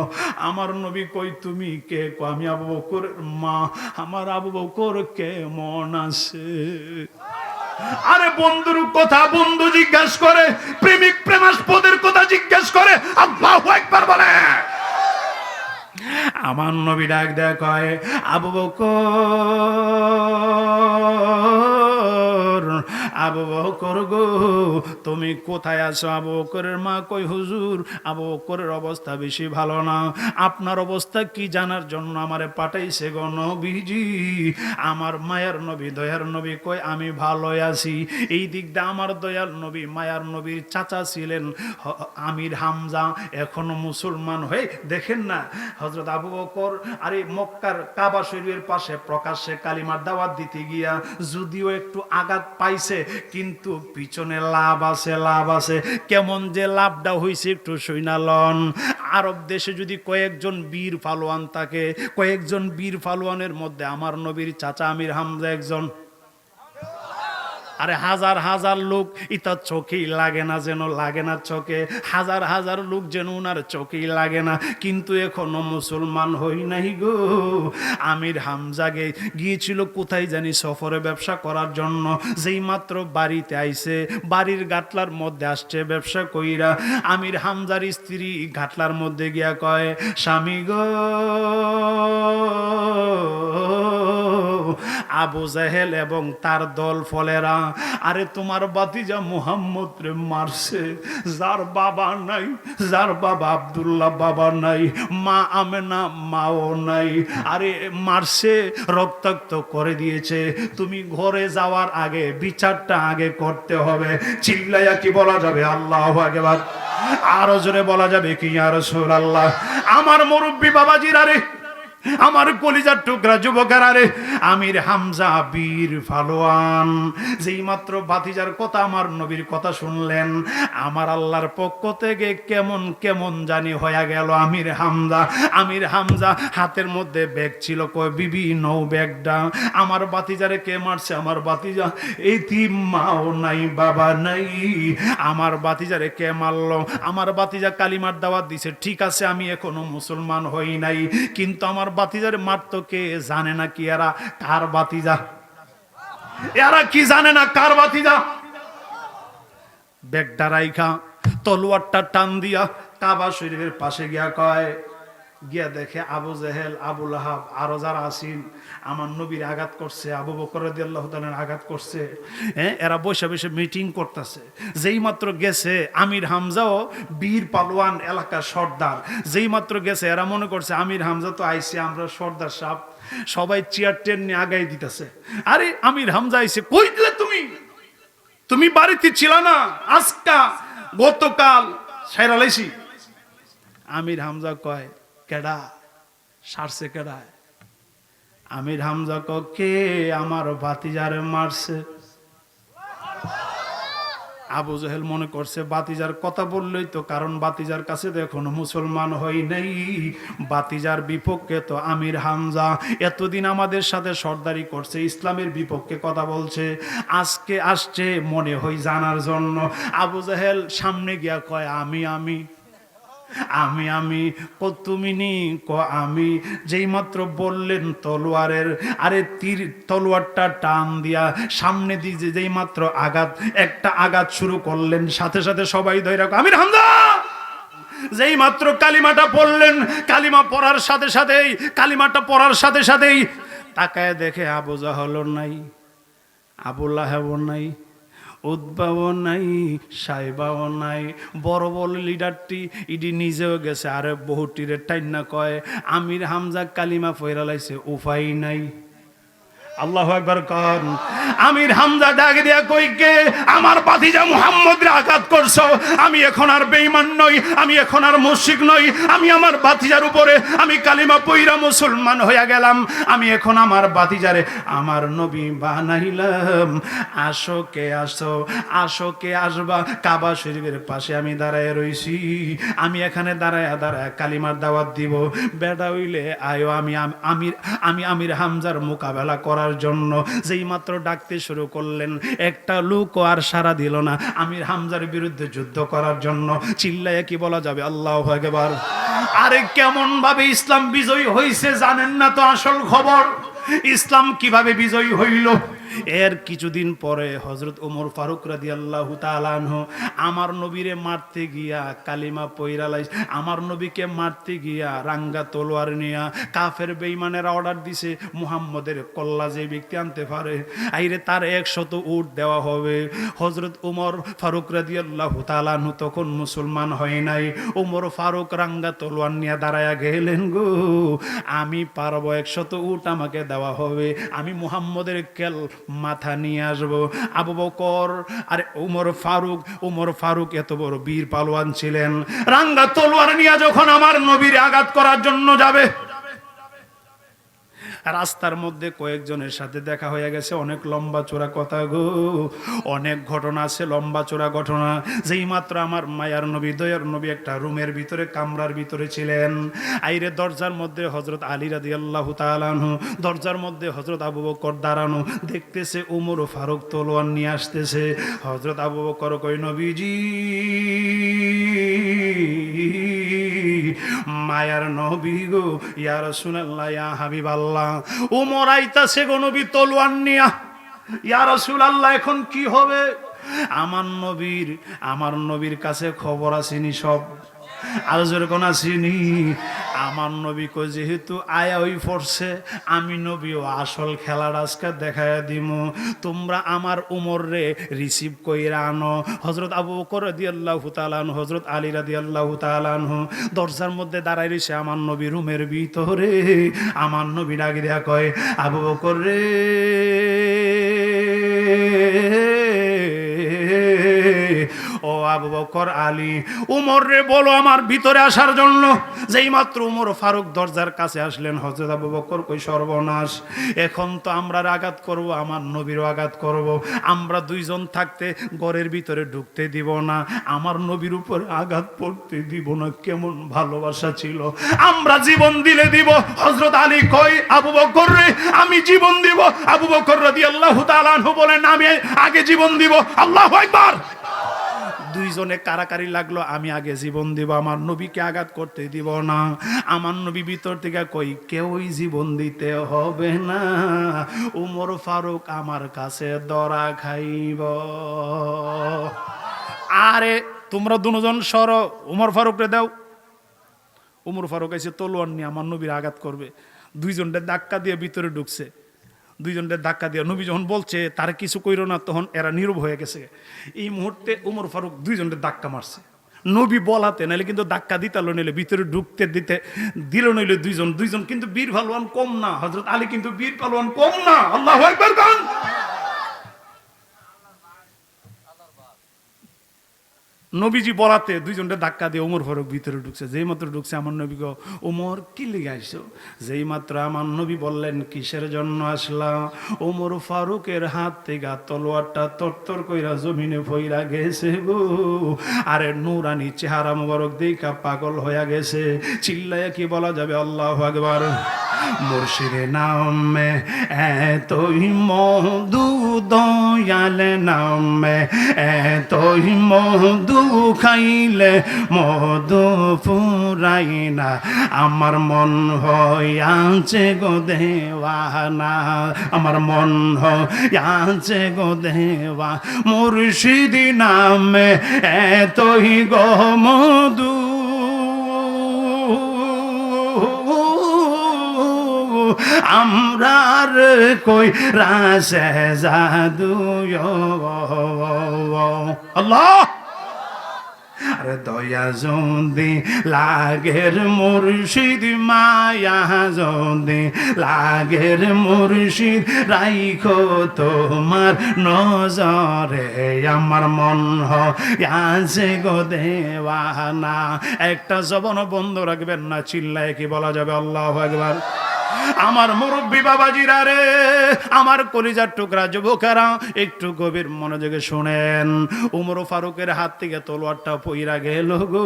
আমার নবী কই তুমি কে? আমি আবু বকরের মা, আমার আবু বকর কেমন আছে? আরে বন্ধুর কথা বন্ধু জিজ্ঞেস করে, প্রেমিক প্রেমাস্পদের কথা জিজ্ঞেস করে, আল্লাহু আকবার বলে। আমার নবী ডাক দেয় কয় আবু বকর, আবু বকর গো তুমি কোথায় আছো? আবু বকরের মা কই হুজুর আবু বকরের অবস্থা বেশি ভালো না, আপনার অবস্থা কি জানার জন্য আমারে পাঠাইছে গো নবীজি। আমার মায়ার নবী দয়ার নবী কই আমি ভালো আছি। এই দিক দিয়ে আমার দয়াল নবী মায়ার নবীর চাচা ছিলেন আমির হামজা, এখনো মুসলমান হয়ে দেখেন না হযরত আবু বকর আরে মক্কার কাবা শরীফের পাশে প্রকাশ্যে কালিমার দাওয়াত দিতে গিয়া যদিও একটু আঘাত পাইছে, কিন্তু পিছনে লাভ আছে, লাভ আছে। কেমন যে লাভটা হইছে একটু শুনালন। আরব দেশে যদি কয়েকজন বীর পালোয়ান থাকে, কয়েকজন বীর পালোয়ানের মধ্যে আমার নবীর চাচা আমির হামজা একজন। আরে হাজার হাজার লোক এটা চোখেই লাগে না, যেন লাগে না চোখে, হাজার হাজার লোক যেন উনার চোখেই লাগে না, কিন্তু এখনো মুসলমান হই নাই গো। আমির হামজাকে গিয়েছিল কোথায় জানি সফরে ব্যবসা করার জন্য, যেই মাত্র বাড়িতে আইছে, বাড়ির গাটলার মধ্যে আসছে ব্যবসা কইরা, আমির হামজার স্ত্রী গাটলার মধ্যে গিয়া কয় স্বামী গো আবু জাহেল এবং তার দল ফলেরা আরে তোমার বাতিজা মুহাম্মদ রে মারছে, যার বাবা নাই, যার বাবা আব্দুল্লাহ বাবা নাই, মা আমেনা মাও নাই, আরে মারছে, রক্তাক্ত করে দিয়েছে। তুমি ঘরে যাওয়ার আগে বিচারটা আগে করতে হবে। চিল্লাইয়া কি বলা যাবে আল্লাহু আকবার? আরো জোরে বলা যাবে কি ইয়া রাসূলুল্লাহ? আমার মুরব্বি বাবাজিরা রে, আমার কলিজার টুকরা যুবকেরা রে, আমির হামজা বীর ফালোয়ান যেই মাত্র ভাতিজার কথা আমার নবীর কথা শুনলেন, আমার আল্লাহর পক্ষ থেকে কেমন কেমন জানি হয়ে গেল। আমির হামজা হাতের মধ্যে ব্যাগ ছিল, কয় বিবি নৌ ব্যাগটা, আমার ভাতিজারে কে মারছে? আমার ভাতিজা এতিম, মাও নাই বাবা নাই, আমার ভাতিজারে কে মারলো? আমার ভাতিজা কালিমার দাওয়াত দিছে, ঠিক আছে আমি এখনো মুসলমান হই নাই, কিন্তু আমার বাতিজার মারতো কে? জানে না কি এরা কার বাতিজা? এরা কি জানে না কার বাতিজা? ব্যাগটা রাইখা তলোয়ারটা টান দিয়া কাবা শরীফের পাশে গিয়া কয়, গিয়া দেখে আবু জেহেল, আবু লাহাব আরো যারা আছেন আমার নবীর আঘাত করছে, আবু বকর রাদিয়াল্লাহু তাআলা আঘাত করছে। এরা বসে বসে মিটিং করতেছে। যেই মাত্র গেছে আমির হামজাও বীর পালোয়ান এলাকার সর্দার, যেই মাত্র গেছে এরা মনে করছে আমির হামজা তো আইছে, আমরা সর্দার সাহেব, সবাই চেয়ার টেন নিয়ে আগাই দিতেছে। আরে আমির হামজা আইছে, কই দিলে তুমি? তুমি বাড়িতে ছিল না, আজকা গতকাল সাইরা লাইছি। আমির হামজা কয় কেডা সারছে? কেডায়? আমির হামজা কয় কে আমার ভাতিজারে মারছে। আবু জেহেল মনে করছে বাতিজার কথা বললেই তো, কারণ বাতিজার কাছে তো এখনো মুসলমান হই নাই, বাতিজার বিপক্ষে তো আমির হামজা এতদিন আমাদের সাথে সর্দারি করছে, ইসলামের বিপক্ষে কথা বলছে, আজকে আসছে মনে হয় জানার জন্য। আবু জেহেল সামনে গিয়া কয় আমি আমি তুমি নি ক আমি। যেই মাত্র বললেন তলোয়ারের, আরে তীর তলোয়ারটা টান দিয়া সামনে দিয়ে যেই মাত্র একটা আঘাত শুরু করলেন, সাথে সাথে সবাই ধরে রাখো আমির হামজা। যেই মাত্র কালিমাটা পড়লেন, কালিমা পড়ার সাথে সাথেই, কালিমাটা পড়ার সাথে সাথেই তাকায় দেখে আবু জাহল নাই, আবু লাহাব নাই, উদ্বাও নাই, সাইবাও নাই। বড় বড় লিডারটি ইডি নিজেও গেছে, আরে বহুটিরে টাইনা কয় আমির হামজা কালিমা পয়রা লাইছে, উপায় নাই। আল্লাহু আকবার কন। আমির হামজা ডাক দিয়া কই, কে আমার ভাতিজা মুহাম্মদরে আঘাত করছো? আমি এখন আর বেঈমান নই, আমি এখন আর মুশরিক নই, আমি আমার ভাতিজার উপরে আমি কালিমা পয়রা মুসলমান হইয়া গেলাম। আমি এখন আমার ভাতিজারে আমার নবী বানাইলাম। আসো কে আসো, আসো কে আসবা। কাবা শরীফের পাশে আমি দাঁড়ায় রইছি, আমি এখানে দাঁড়ায় দাঁড়ায় কালিমার দাওয়াত দিব। বেড়া হইলে আয়ো, আমি আমির হামজার মোকাবেলা করার জন্য। যেই মাত্র ডাকতে শুরু করলেন, একটা লোক আর সাড়া দিল না আমির হামজার বিরুদ্ধে যুদ্ধ করার জন্য। চিল্লায় কি বলা যাবে আল্লাহু আকবার। আরে কেমন ভাবে ইসলাম বিজয়ী হইছে জানেন না তো আসল খবর। ইসলাম কিভাবে বিজয়ী হইল? এর কিছুদিন পরে হযরত ওমর ফারুক রাদিয়াল্লাহু তাআলা আনহু আমার নবীরে মারতে গিয়া কালিমা পয়রা লাইছে। আমার নবীকে মারতে গিয়া রাঙ্গা তলোয়ার নিয়া কাফের বেঈমানেরা অর্ডার দিছে মুহাম্মদের কল্লা যে ব্যক্তি আনতে পারে আইরে তার 100 উট দেওয়া হবে। হযরত ওমর ফারুক রাদিয়াল্লাহু তাআলা আনহু তখন মুসলমান হয় নাই। ওমর ফারুক রাঙ্গা তলোয়ার নিয়ে দাঁড়ায়া গেলেন, গো আমি পারবো, 100 উট আমাকে দেওয়া হবে, আমি মুহাম্মদের কেল মাথা নিয়ে আসবো। আবু বকর আর ওমর ফারুক এত বড় বীর পালোয়ান ছিলেন, রাঙ্গা তলোয়ার নিয়ে যখন আমার নবীর আঘাত করার জন্য যাবে, রাস্তার মধ্যে কয়েকজনের সাথে দেখা হয়ে গেছে। অনেক লম্বা চোরা কথা গো, অনেক ঘটনা আছে, লম্বা চোরা ঘটনা। যেই মাত্র আমার মায়ার নবী দয়ার নবী একটা রুমের ভিতরে, কামরার ভিতরে ছিলেন। আইরে দরজার মধ্যে হযরত আলী রাদিয়াল্লাহু তাআলা আনহু, দরজার মধ্যে হযরত আবু বকর দাঁড়ানো, দেখতেছে ওমর ফারুক তলোয়ার নিয়ে আসতেছে। হযরত আবু বকর কই, নবীজি মায়ার নবী গো, ইয়া রাসূলুল্লাহ, ইয়া হাবিবাল্লাহ, ওমর আইতাছে গো নবী তলোয়ার নিয়া। ইয়া রাসূলুল্লাহ এখন কি হবে? আমার নবীর কাছে খবর আসেনি সব। আর জোরে কোন আসেনি? আমার নবী কই, যেহেতু আয়া ওই পড়ছে, আমি নবীও আসল খেলার আজকে দেখায় দিমু। তোমরা আমার উমর রে রিসিভ কইরা আনো। হযরত আবু বকর রাদিয়াল্লাহু তাআলা আনহু, হযরত আলী রাদিয়াল্লাহু তাআলা আনহু দরজার মধ্যে দাঁড়ায় রইছে আমার নবী রুমের ভিতরে। আমার নবী ডাক দিয়া কয়, আবু বকর রে, ও আবু বকর, আলী, উমর রে বলো আমার ভিতরে আসার জন্য। যেই মাত্র উমর ফারুক দরজার কাছে আসলেন, হযরত আবু বকর কই, সর্বনাশ, এখন তো আমরা আঘাত করব, আমার নবীরও আঘাত করব। আমরা দুইজন থাকতে ঘরের ভিতরে ঢুকতে দিব না, আমার নবীর উপর আঘাত পড়তে দিব না। কেমন ভালোবাসা ছিল, আমরা জীবন দিলে দিব। হযরত আলী কই, আবু বকর রে, আমি জীবন দিব। আবু বকর রাদিয়াল্লাহু তাআলা আনহু বলেন, আমি আগে জীবন দিব। আল্লাহু আকবার। দুইজনে কারাকারি লাগলো, আমি আগে জীবন দিব, আমার নবীকে আঘাত করতে দিব না। আমার নবী ভিতর থেকে কই, কেউই জীবন দিতে হবে না, উমর ফারুক আমার কাছে দরা খাইব। আরে তোমরা দুজন সর, উমর ফারুক রে দাও। উমর ফারুক এসে তলোয়ার নিয়ে আমার নবীর আঘাত করবে। দুইজনটা ধাক্কা দিয়ে ভিতরে ঢুকছে। দুইজনের ধাক্কা দিয়ে নবী যখন বলছে তার কিছু কইর না, তখন এরা নীরব হয়ে গেছে। এই মুহূর্তে উমর ফারুক দুইজনের ধাক্কা মারছে, নবী বলাতে, নাহলে কিন্তু ধাক্কা দিতালো, নিলে ভিতরে ঢুকতে দিতে দিল, নইলে দুইজন কিন্তু বীর পালোয়ান কম না। হযরত আলী কিন্তু বীর পালোয়ান কম না। আল্লাহু আকবার কোন। নবীজি বলাতে দুইজনটা ধাক্কা দিয়ে ওমর ফারুক ভিতরে ঢুকছে। যেই মাত্র ঢুকছে আমার নবী গো, ওমর কি লিগে আইছো? যেই মাত্র আমার নবী বললেন, কিসের জন্য আসলাম? ওমর ফারুকের হাত থেকে তলোয়ারটা তরতর কইরা জমিনে পইরা গেছে গো। আরে নূরানি চেহারা মোবারক দেখা পাগল হইয়া গেছে। চিল্লায়া কি বলা যাবে আল্লাহু আকবার। মুর্শিদের নামে এতই মধু, দয়াল নামে এতই মধু, খাইলে মধু ফুরাই না, আমার মন হইয়াছে গো দেওয়ানা, আমার মন হইয়াছে গো দেওয়া, মুর্শিদ নামে এতই গো মধু, আমরার কই রাসে জাদু। আল্লাহ আরে দয়া যদি লাগের মুর্শিদ, মায়া যদি লাগের মুর্শিদ, রাইখো তোমার নজরে, আমার মন হইয়াছে গো দেওয়ানা। একটা জবান বন্ধ রাখবেন না, চিল্লায় কি বলা যাবে আল্লাহু আকবার। আমার মুরব্বী বাবাজিরা রে, আমার কলিজার টুকরা যুবকেরা, একটু গভীর মনোযোগে শুনেন। উমর ফারুকের হাত থেকে তলোয়ারটা পইরা গেল গো।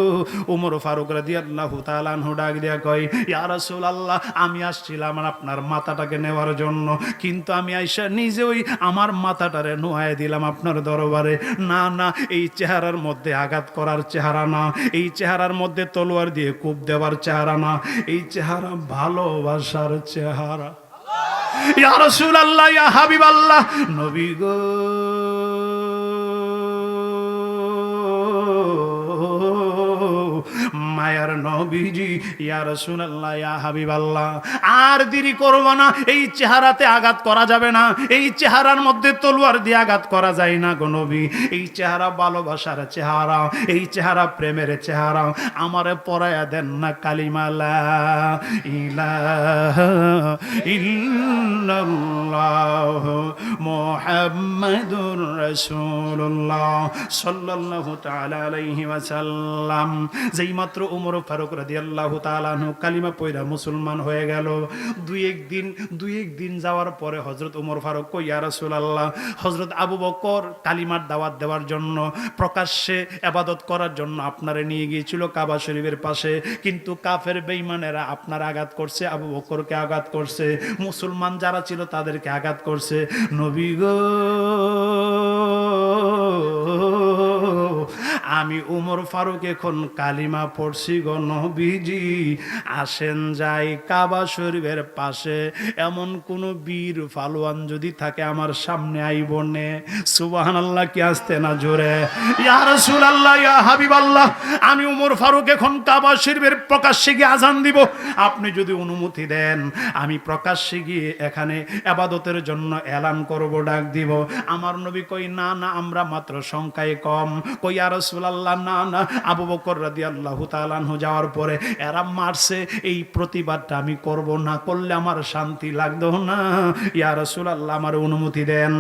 উমর ফারুক রাদিয়াল্লাহু তাআলা আনহু ডাক দিয়া কয়, ইয়া রাসূলুল্লাহ, আমি আসছিলাম আপনার মাথাটাকে নেওয়ার জন্য, কিন্তু আমি আইসা নিজে ওই আমার মাথাটারে নোয়ায় দিলাম আপনার দরবারে। না না, এই চেহারার মধ্যে আঘাত করার চেহারা না, এই চেহারার মধ্যে তলোয়ার দিয়ে কূপ দেওয়ার চেহারা না, এই চেহারা ভালোবাসার চেহারা। ইয়া রাসূলুল্লাহ, ইয়া হাবিবাল্লাহ, নবী গো, মায়ার নবীজি, ইয়া রাসূলুল্লাহ, ইয়া হাবিবাল্লাহ, আর দেরি করব না। এই চেহারাতে আঘাত করা যাবে না, এই চেহারার মধ্যে তলোয়ার দিয়ে আঘাত করা যায় না গো নবী। এই চেহারা ভালোবাসার চেহারা, এই চেহারা প্রেমের চেহারা। আমারে পরায়া দেন না কালিমা লা ইলাহা ইল্লাল্লাহ মুহাম্মাদুর রাসূলুল্লাহ সাল্লাল্লাহু তাআলা আলাইহি ওয়াসাল্লাম। যেই মাত্র উমর ফারুক রাদিয়াল্লাহু তাআলা আনহু কালিমা পয়রা মুসলমান হয়ে গেল, দুই একদিন যাওয়ার পরে হযরত উমর ফারুক কই, ইয়া রাসূলুল্লাহ, হযরত আবু বকর কালিমার দাওয়াত দেওয়ার জন্য, প্রকাশ্যে ইবাদত করার জন্য আপনারে নিয়ে গিয়েছিল কাবা শরীফের পাশে, কিন্তু কাফের বেঈমানেরা আপনার আঘাত করছে, আবু বকরকে আঘাত করছে, মুসলমান যারা ছিল তাদেরকে আঘাত করছে। নবী গো, আমি উমর ফারুক এখন কালিমা পড়ছি গো নবীজি, আসেন যাই কাবা শরীফের পাশে এমন কোন বীর ফালোয়ান যদি থাকে আমার সামনে আইব নে। সুবহানাল্লাহ কি আসতে না জোরে? ইয়া রাসূলুল্লাহ, ইয়া হাবিবাল্লাহ, আমি উমর ফারুক এখন কাবা শরীফের প্রকাশ্যে গিয়ে আজান দিব, আপনি যদি অনুমতি দেন আমি প্রকাশ্যে গিয়ে এখানে ইবাদতের জন্য এলান করব, ডাক দিব। আমার নবী কই, না না, আমরা মাত্র সংখ্যায় কম। কই, ইয়া রাসূলুল্লাহ, না না, আবু বকর রাদিয়াল্লাহু তাআলা আনহু যাওয়ার পরে এরা মারছে, এই প্রতিবাদটা আমি করব, না করলে আমার শান্তি লাগতো না। ইয়া রাসূলুল্লাহ, আমার অনুমতি দেন,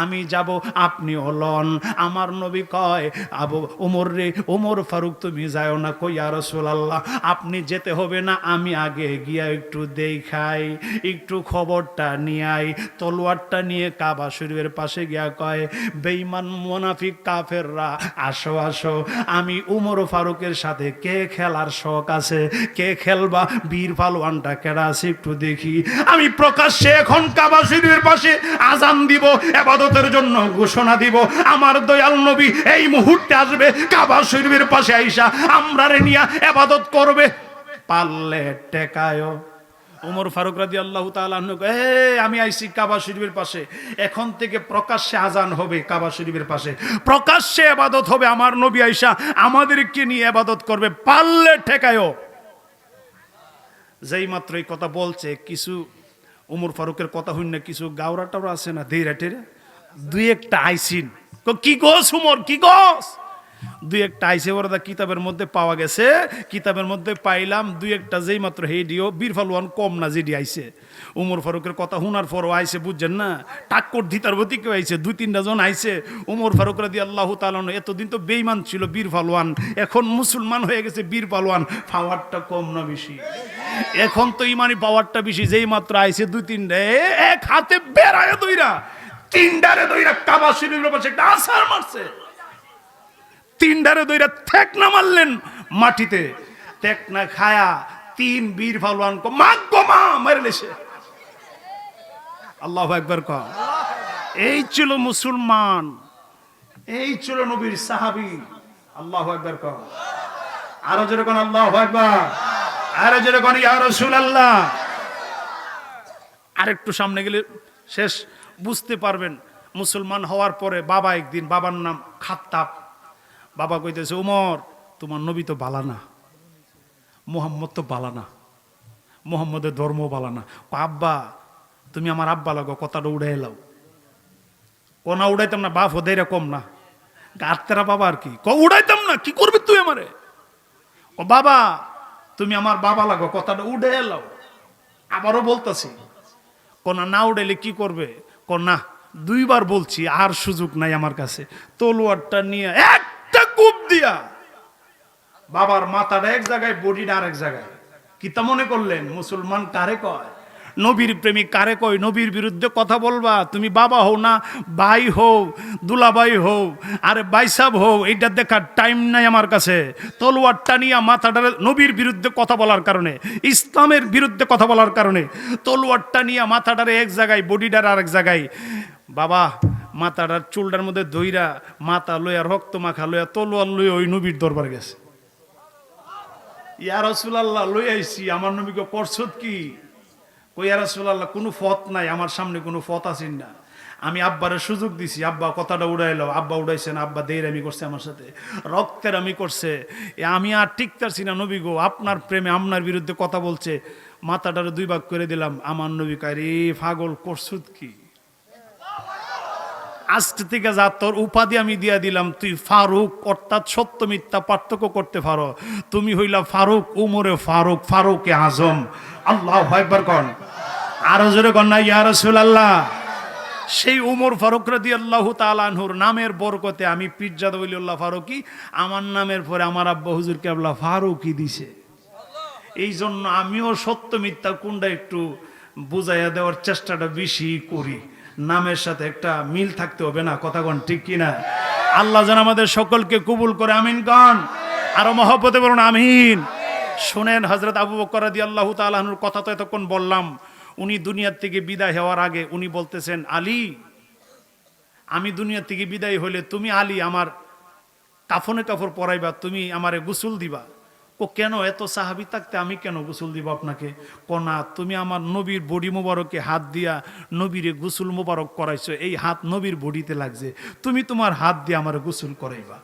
আমি যাব, আপনি হলন। আমার নবী কয়, আবু ওমর রে, ওমর ফারুক তুমি যাও না। কই, ইয়া রাসূলুল্লাহ, আপনি যেতে হবে না, আমি আগে গিয়া একটু দেখাই, একটু খবরটা নিয়ে আই। তলোয়ারটা নিয়ে কাবা শরীফের পাশে গিয়া কয়, বেঈমান মুনাফিক কাফেররা, আসো আসো, আমি উমর ফারুকের সাথে কে খেলার শখ আছে, কে খেলবা, বীর পালোয়ানটা কেডা আছে একটু দেখি। আমি প্রকাশ্যে এখন কাবা শরীফের পাশে আজান দিব, ইবাদতের জন্য ঘোষণা দিব। আমার দয়াল নবী এই মুহূর্তে আসবে, কাবা শরীফের পাশে আইসা আমরারে নিয়া ইবাদত করবে, পারলে টেকায়। উমর ফারুক রাদিয়াল্লাহু তাআলা আনহু, আমি আইছি কাবা শরীফের পাশে, এখন থেকে প্রকাশ্যে আজান হবে কাবা শরীফের পাশে, প্রকাশ্যে ইবাদত হবে, আমার নবী আইসা আমাদেরকে নিয়ে ইবাদত করবে, পারলে ঠেকায়। যেই মাত্র এই কথা বলছে, কিছু উমর ফারুকের কথা হইন না, কিছু গাওরা টাওরা আছে না, ধীরে টেরে দুই একটা আইসিন, কি গোস উমর, কি গোস, দুই একটা আইসে ওরা কিতাবের মধ্যে পাওয়া গেছে, কিতাবের মধ্যে পাইলাম দুই একটা, যেই মাত্র হেডিও বীর ফালওয়ান কম না, যেডি আইসে উমর ফারুকের কথা শোনার পরও আইসে, বুঝছেন না, টাক্কর ধিতার প্রতি কেউ আইসে, দুই তিনটা জন আইসে। উমর ফারুক রাদিয়াল্লাহু তাআলা এতদিন তো বেঈমান ছিল বীর ফালওয়ান, এখন মুসলমান হয়ে গেছে বীর পালোয়ান, পাওয়ারটা কম না বেশি? এখন তো ইমানি পাওয়ারটা বেশি। যেই মাত্র আইসে দুই তিনটা, এক হাতে বেড়ায় দইরা, তিনডারে দইরা কাবা শরীফের পাশে একটা আছাড় মারছে, তিনডারে দইরা থেকনা মারলেন মাটিতে, থেকনা খায়া তিন বীর পালোয়ান কো মাগ গো মা মারলেছে। আল্লাহু আকবার কও। এই ছিল মুসলমান, এই ছিল নবীর সাহাবী। আল্লাহু আকবার কও। আরো জোরে কোন আল্লাহু আকবার, আরো জোরে কোন ইয়া রাসূলুল্লাহ। আরেকটু সামনে গেলে শেষ বুঝতে পারবেন। মুসলমান হওয়ার পরে বাবা একদিন, বাবার নাম খাত্তাব, বাবা কইতেছে উমর তোমার নবী তো বালা না, মুহাম্মদ তো বালা না, মুহাম্মদের ধর্ম বালা না। আব্বা তুমি আমার আব্বা লাগো, কথাটা উড়ে এলাও। কোনা উড়াইতাম না, বাপ হতে এরকম না, গাতেরা বাবা আর কি উড়াইতাম না, কি করবি তুই আমারে? ও বাবা তুমি আমার বাবা লাগো, কথাটা উড়ে এলাও। আবারও বলতেছি, কোনা না উড়াইলে কি করবে? কোনা দুইবার বলছি, আর সুযোগ নাই আমার কাছে। তলোয়ারটা নিয়ে একটা কূপ দিয়া বাবার মাথাটা এক জায়গায়, বডিটা আরেক জায়গায়। কি তা মনে করলেন মুসলমান কারে কয়? নবীর প্রেমিক কারে কয়? নবীর বিরুদ্ধে কথা বলবা তুমি, বাবা হও না, ভাই হও, দুলাভাই হও, আরে বাইসাব হও, এইটা দেখার টাইম নাই আমার কাছে। তলোয়ারটা নিয়ে মাথাটা, নবীর বিরুদ্ধে কথা বলার কারণে, ইসলামের বিরুদ্ধে কথা বলার কারণে তলোয়ারটা নিয়ে মাথাটারে এক জায়গায়, বডিটার আরেক জায়গায়। বাবা মাথাটার চুলটার মধ্যে দইরা মাথা লইয়া, রক্ত মাখা লইয়া, তলোয়ার লইয়া ওই নবীর দরবার গেছে। ইয়া রাসূলুল্লাহ লই আইছি, আমার নবীকে করছত কি? কই ইয়া রাসূলুল্লাহ কোনো ফত নাই, আমার সামনে কোনো ফত আছেন না। আমি আব্বারে সুযোগ দিছি, আব্বা কথাটা উড়াইলো, আব্বা উড়াইছে না, আব্বা দেইরামি করছে আমার সাথে, রক্তের আমি করছে। আমি আর টিকতারছি না, নবী গো আপনার প্রেমে আপনার বিরুদ্ধে কথা বলছে। মাথাটারে দুই ভাগ করে দিলাম। আমার নবী কারে পাগল করছত কি? আজকে থেকে যা তোর উপাধি আমি দিয়া দিলাম, তুই ফারুক, অর্থাৎ সত্য মিথ্যা পার্থক্য করতে পারো। তুমি হইলা ফারুক, উমরে ফারুক, ফারুকে আজম। আল্লাহু আকবার কোন, আরো জোরে কোন না ইয়া রাসূলুল্লাহ। সেই উমর ফারুক রাদিয়াল্লাহু তাআলা আনহুর নামের বরকতে আমি পীরজাদা ওলিউল্লাহ ফারুকী, আমার নামের পরে আমার আব্বা হুজুর কেবলা ফারুকী দিছে। এই জন্য আমিও সত্য মিথ্যা কোনটা একটু বুঝাইয়া দেওয়ার চেষ্টাটা বেশি করি। নামের সাথে একটা মিল থাকতে হবে না, কথা কোন ঠিক কিনা? আল্লাহ যেন আমাদের সকলকে কবুল করে, আমিন কোন। আরো মহব্বতে বলুন আমিন। শুনেন, হযরত আবু বকর রাদিয়াল্লাহু তাআলা আনহুর কথা তো এতক্ষণ বললাম। উনি দুনিয়ার থেকে বিদায় হওয়ার আগে উনি বলতেছেন, আলী আমি দুনিয়া থেকে বিদায় হইলে তুমি আলী আমার কাফনে কাপড় পরাইবা, তুমি আমারে গোসল দিবা। ও কেন? এত সাহাবী থাকতে আমি কেন গোসল দিব আপনাকে? কোনা তুমি আমার নবীর বডি মোবারকে হাত দিয়া নবীরে গোসল মোবারক করাইছো, এই হাত নবীর বডিতে লাগছে, তুমি তোমার হাত দিয়ে আমার গোসল করাইবা।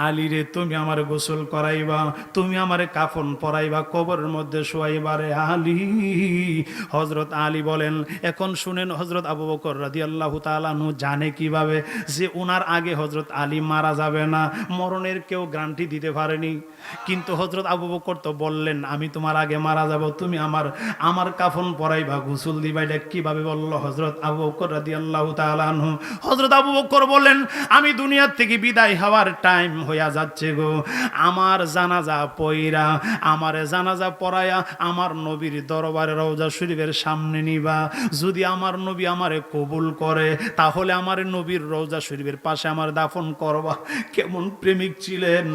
আলী রে তুমি আমার গোসল করাইবা, তুমি আমারে কাফন পরাইবা, কবরের মধ্যে শোয়াইবা রে আলী। হযরত আলী বলেন, এখন শুনেন, হযরত আবু বকর রাদিয়াল্লাহু তাআলা আনহু জানে কিভাবে যে ওনার আগে হযরত আলী মারা যাবে না, মরণের কেউ গ্যারান্টি দিতে পারেনি। কিন্তু হযরত আবু বকর তো বললেন আমি তোমার আগে মারা যাব, তুমি আমার কাফন পরাইবা, গোসল দিবা। এটা কিভাবে বলল হযরত আবু বকর রাদিয়াল্লাহু তাআলা আনহু? হযরত আবু বকর বলেন, আমি দুনিয়ার থেকে বিদায় হওয়ার টাইম হইয়া যাচ্ছে গো, আমার জানাজা পয়রা, আমারে জানাজা পড়ায়া আমার নবীর দরবারে রওজা শরীফের সামনে নিবা। যদি আমার নবী আমারে কবুল করে তাহলে আমার নবীর রওজা শরীফের পাশে আমার দাফন করবা। কেমন প্রেমিক ছিলেন!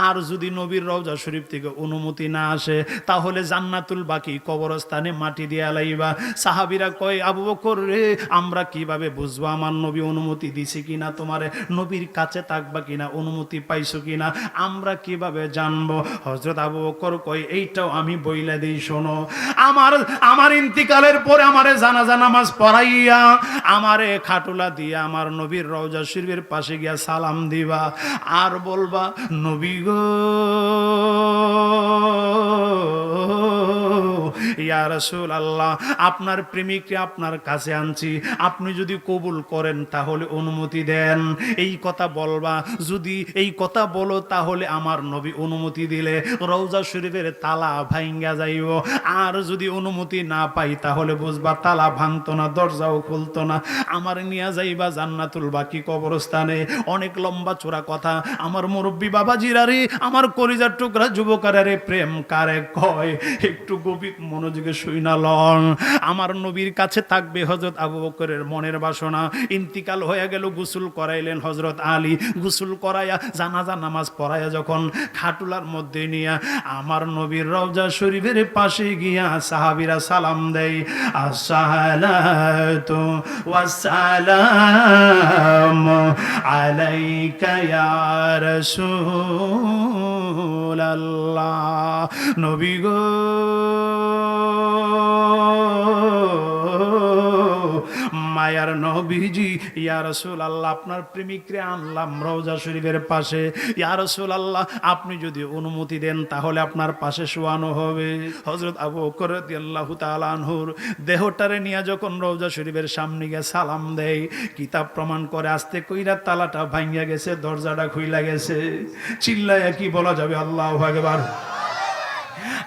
আর যদি নবীর রওজা শরীফ থেকে অনুমতি না আসে তাহলে জান্নাতুল বাকি কবরস্থানে মাটি দিয়ে লাইবা। সাহাবীরা কয়, আবু বকর রে আমরা কিভাবে বুঝবো আমার নবী অনুমতি দিছে কিনা, তোমারে নবীর কাছে থাকবা কিনা, অনুমতি পাইছো কিনা, আমরা কিভাবে জানবো? হযরত আবু বকর কয়, এইটাও আমি বইলা দেই, শোনো, আমার ইন্তিকালের পরে আমারে জানাজা নামাজ পড়াইয়া আমারে খাটুলা দিয়া আমার নবীর রওজা শরীফের পাশে গিয়া সালাম দিবা আর বলবা, নবী গো ইয়া রাসূলুল্লাহ আপনার প্রেমিককে আপনার কাছে আনছি, আপনি যদি কবুল করেন তাহলে অনুমতি দেন। এই কথা বলবা, যদি এই কথা বলো তাহলে আমার নবী অনুমতি দিলে রওজা শরীফের তালা ভাঙ্গা যাইব, আর যদি অনুমতি না পাই তাহলে বুঝবা তালা ভাঙতো না, দরজাও খুলতো না, আমার নিয়ে যাইবা জান্নাতুল বাকি কবরস্থানে। অনেক লম্বা চোরা কথা, আমার মুরব্বী বাবাজিরা রে, আমার কলিজার টুকরা যুবকারা রে, প্রেম কারে কয় একটু গভীর মনোযোগ মনোযোগে শুইনা লন। আমার নবীর কাছে থাকবে হযরত আবু বকরের মনের বাসনা। ইন্তিকাল হয়ে গেল, গোসল করাইলেন হযরত আলী। গোসল করাইয়া জানাজা নামাজ পড়াইয়া যখন খাটুলার মধ্যে নিয়া আমার নবীর রওজা শরীফের পাশে গিয়া সাহাবীরা সালাম দেয়, আসসালাতু ওয়াসসালামু আলাইকা ইয়া রাসূলুল্লাহ। নবী গো, মায়ার নবীজি, ইয়া রাসূলুল্লাহ আপনার প্রেমিকরে আনলাম রওজা শরীফের পাশে। ইয়া রাসূলুল্লাহ আপনি যদি অনুমতি দেন তাহলে আপনার পাশে শোয়ানো হবে। হযরত আবু বকর রাদিয়াল্লাহু তাআলা আনহুর দেহটারে নিয়ে যখন রওজা শরীফের সামনে গিয়ে সালাম দেয়, কিতাব প্রমাণ করে আস্তে কইরা তালাটা ভাঙিয়া গেছে, দরজাটা খুইলা গেছে। চিল্লায়া কি বলা যাবে আল্লাহু আকবার।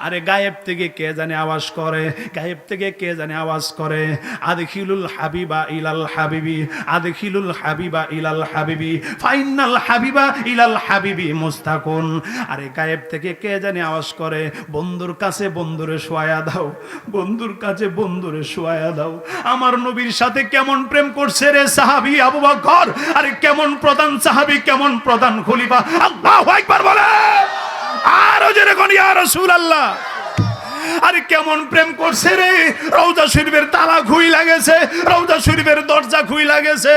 আরে গায়েব থেকে কে জানে আওয়াজ করে, গায়েব থেকে কে জানে আওয়াজ করে, আদখিলুল হাবিবা ইলাল হাবিবি, আদখিলুল হাবিবা ইলাল হাবিবি, ফাইনাল হাবিবা ইলাল হাবিবি মুস্তাকুন। আরে গায়েব থেকে কে জানে আওয়াজ করে, বন্ধুর কাছে বন্ধুরে শোয়া দাও, বন্ধুর কাছে বন্ধুরে শোয়া দাও। আমার নবীর সাথে কেমন প্রেম করছে রে সাহাবী আবু বকর, আরে কেমন প্রধান সাহাবী, কেমন প্রধান খলিফা। আল্লাহু আকবার বলে আরো যেরকম ইয়া রাসূলুল্লাহ। আরে কেমন প্রেম করছে রে, রওজা শরীফের তালা খুইলা গেছে, রওজা শরীফের দরজা খুইলা গেছে।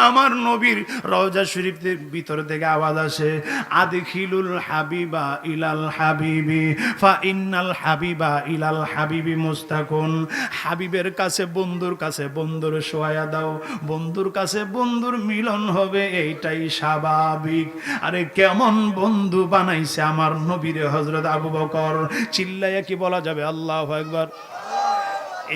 আমার নবীর রওজা শরীফের ভিতর থেকে আওয়াজ আসে, আদখিলুল হাবিবা ইলাল হাবিবি ফা ইন্নাল হাবিবা ইলাল হাবিবি মুস্তাকুন। হাবিবের কাছে বন্ধুর কাছে বন্ধুর শোয়া দাও, বন্ধুর কাছে বন্ধুর মিলন হবে, এইটাই স্বাভাবিক। আরে কেমন বন্ধু বানাইছে আমার নবীরে হযরত আবু বকর। চিল্লায়া কি বলা যাবে আল্লাহু আকবার।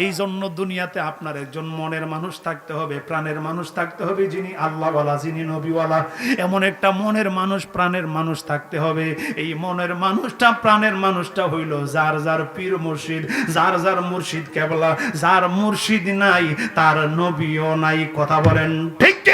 এই জন্য দুনিয়াতে আপনার একজন মনের মানুষ থাকতে হবে, প্রাণের মানুষ থাকতে হবে, যিনি আল্লাহওয়ালা, যিনি নবীওয়ালা। এমন একটা মনের মানুষ, প্রাণের মানুষ থাকতে হবে। এই মনের মানুষটা, প্রাণের মানুষটা হইল যার যার পীর মুর্শিদ, যার যার মুর্শিদ কেবলা। যার মুর্শিদ নাই তার নবীও নাই। কথা বলেন ঠিক কি?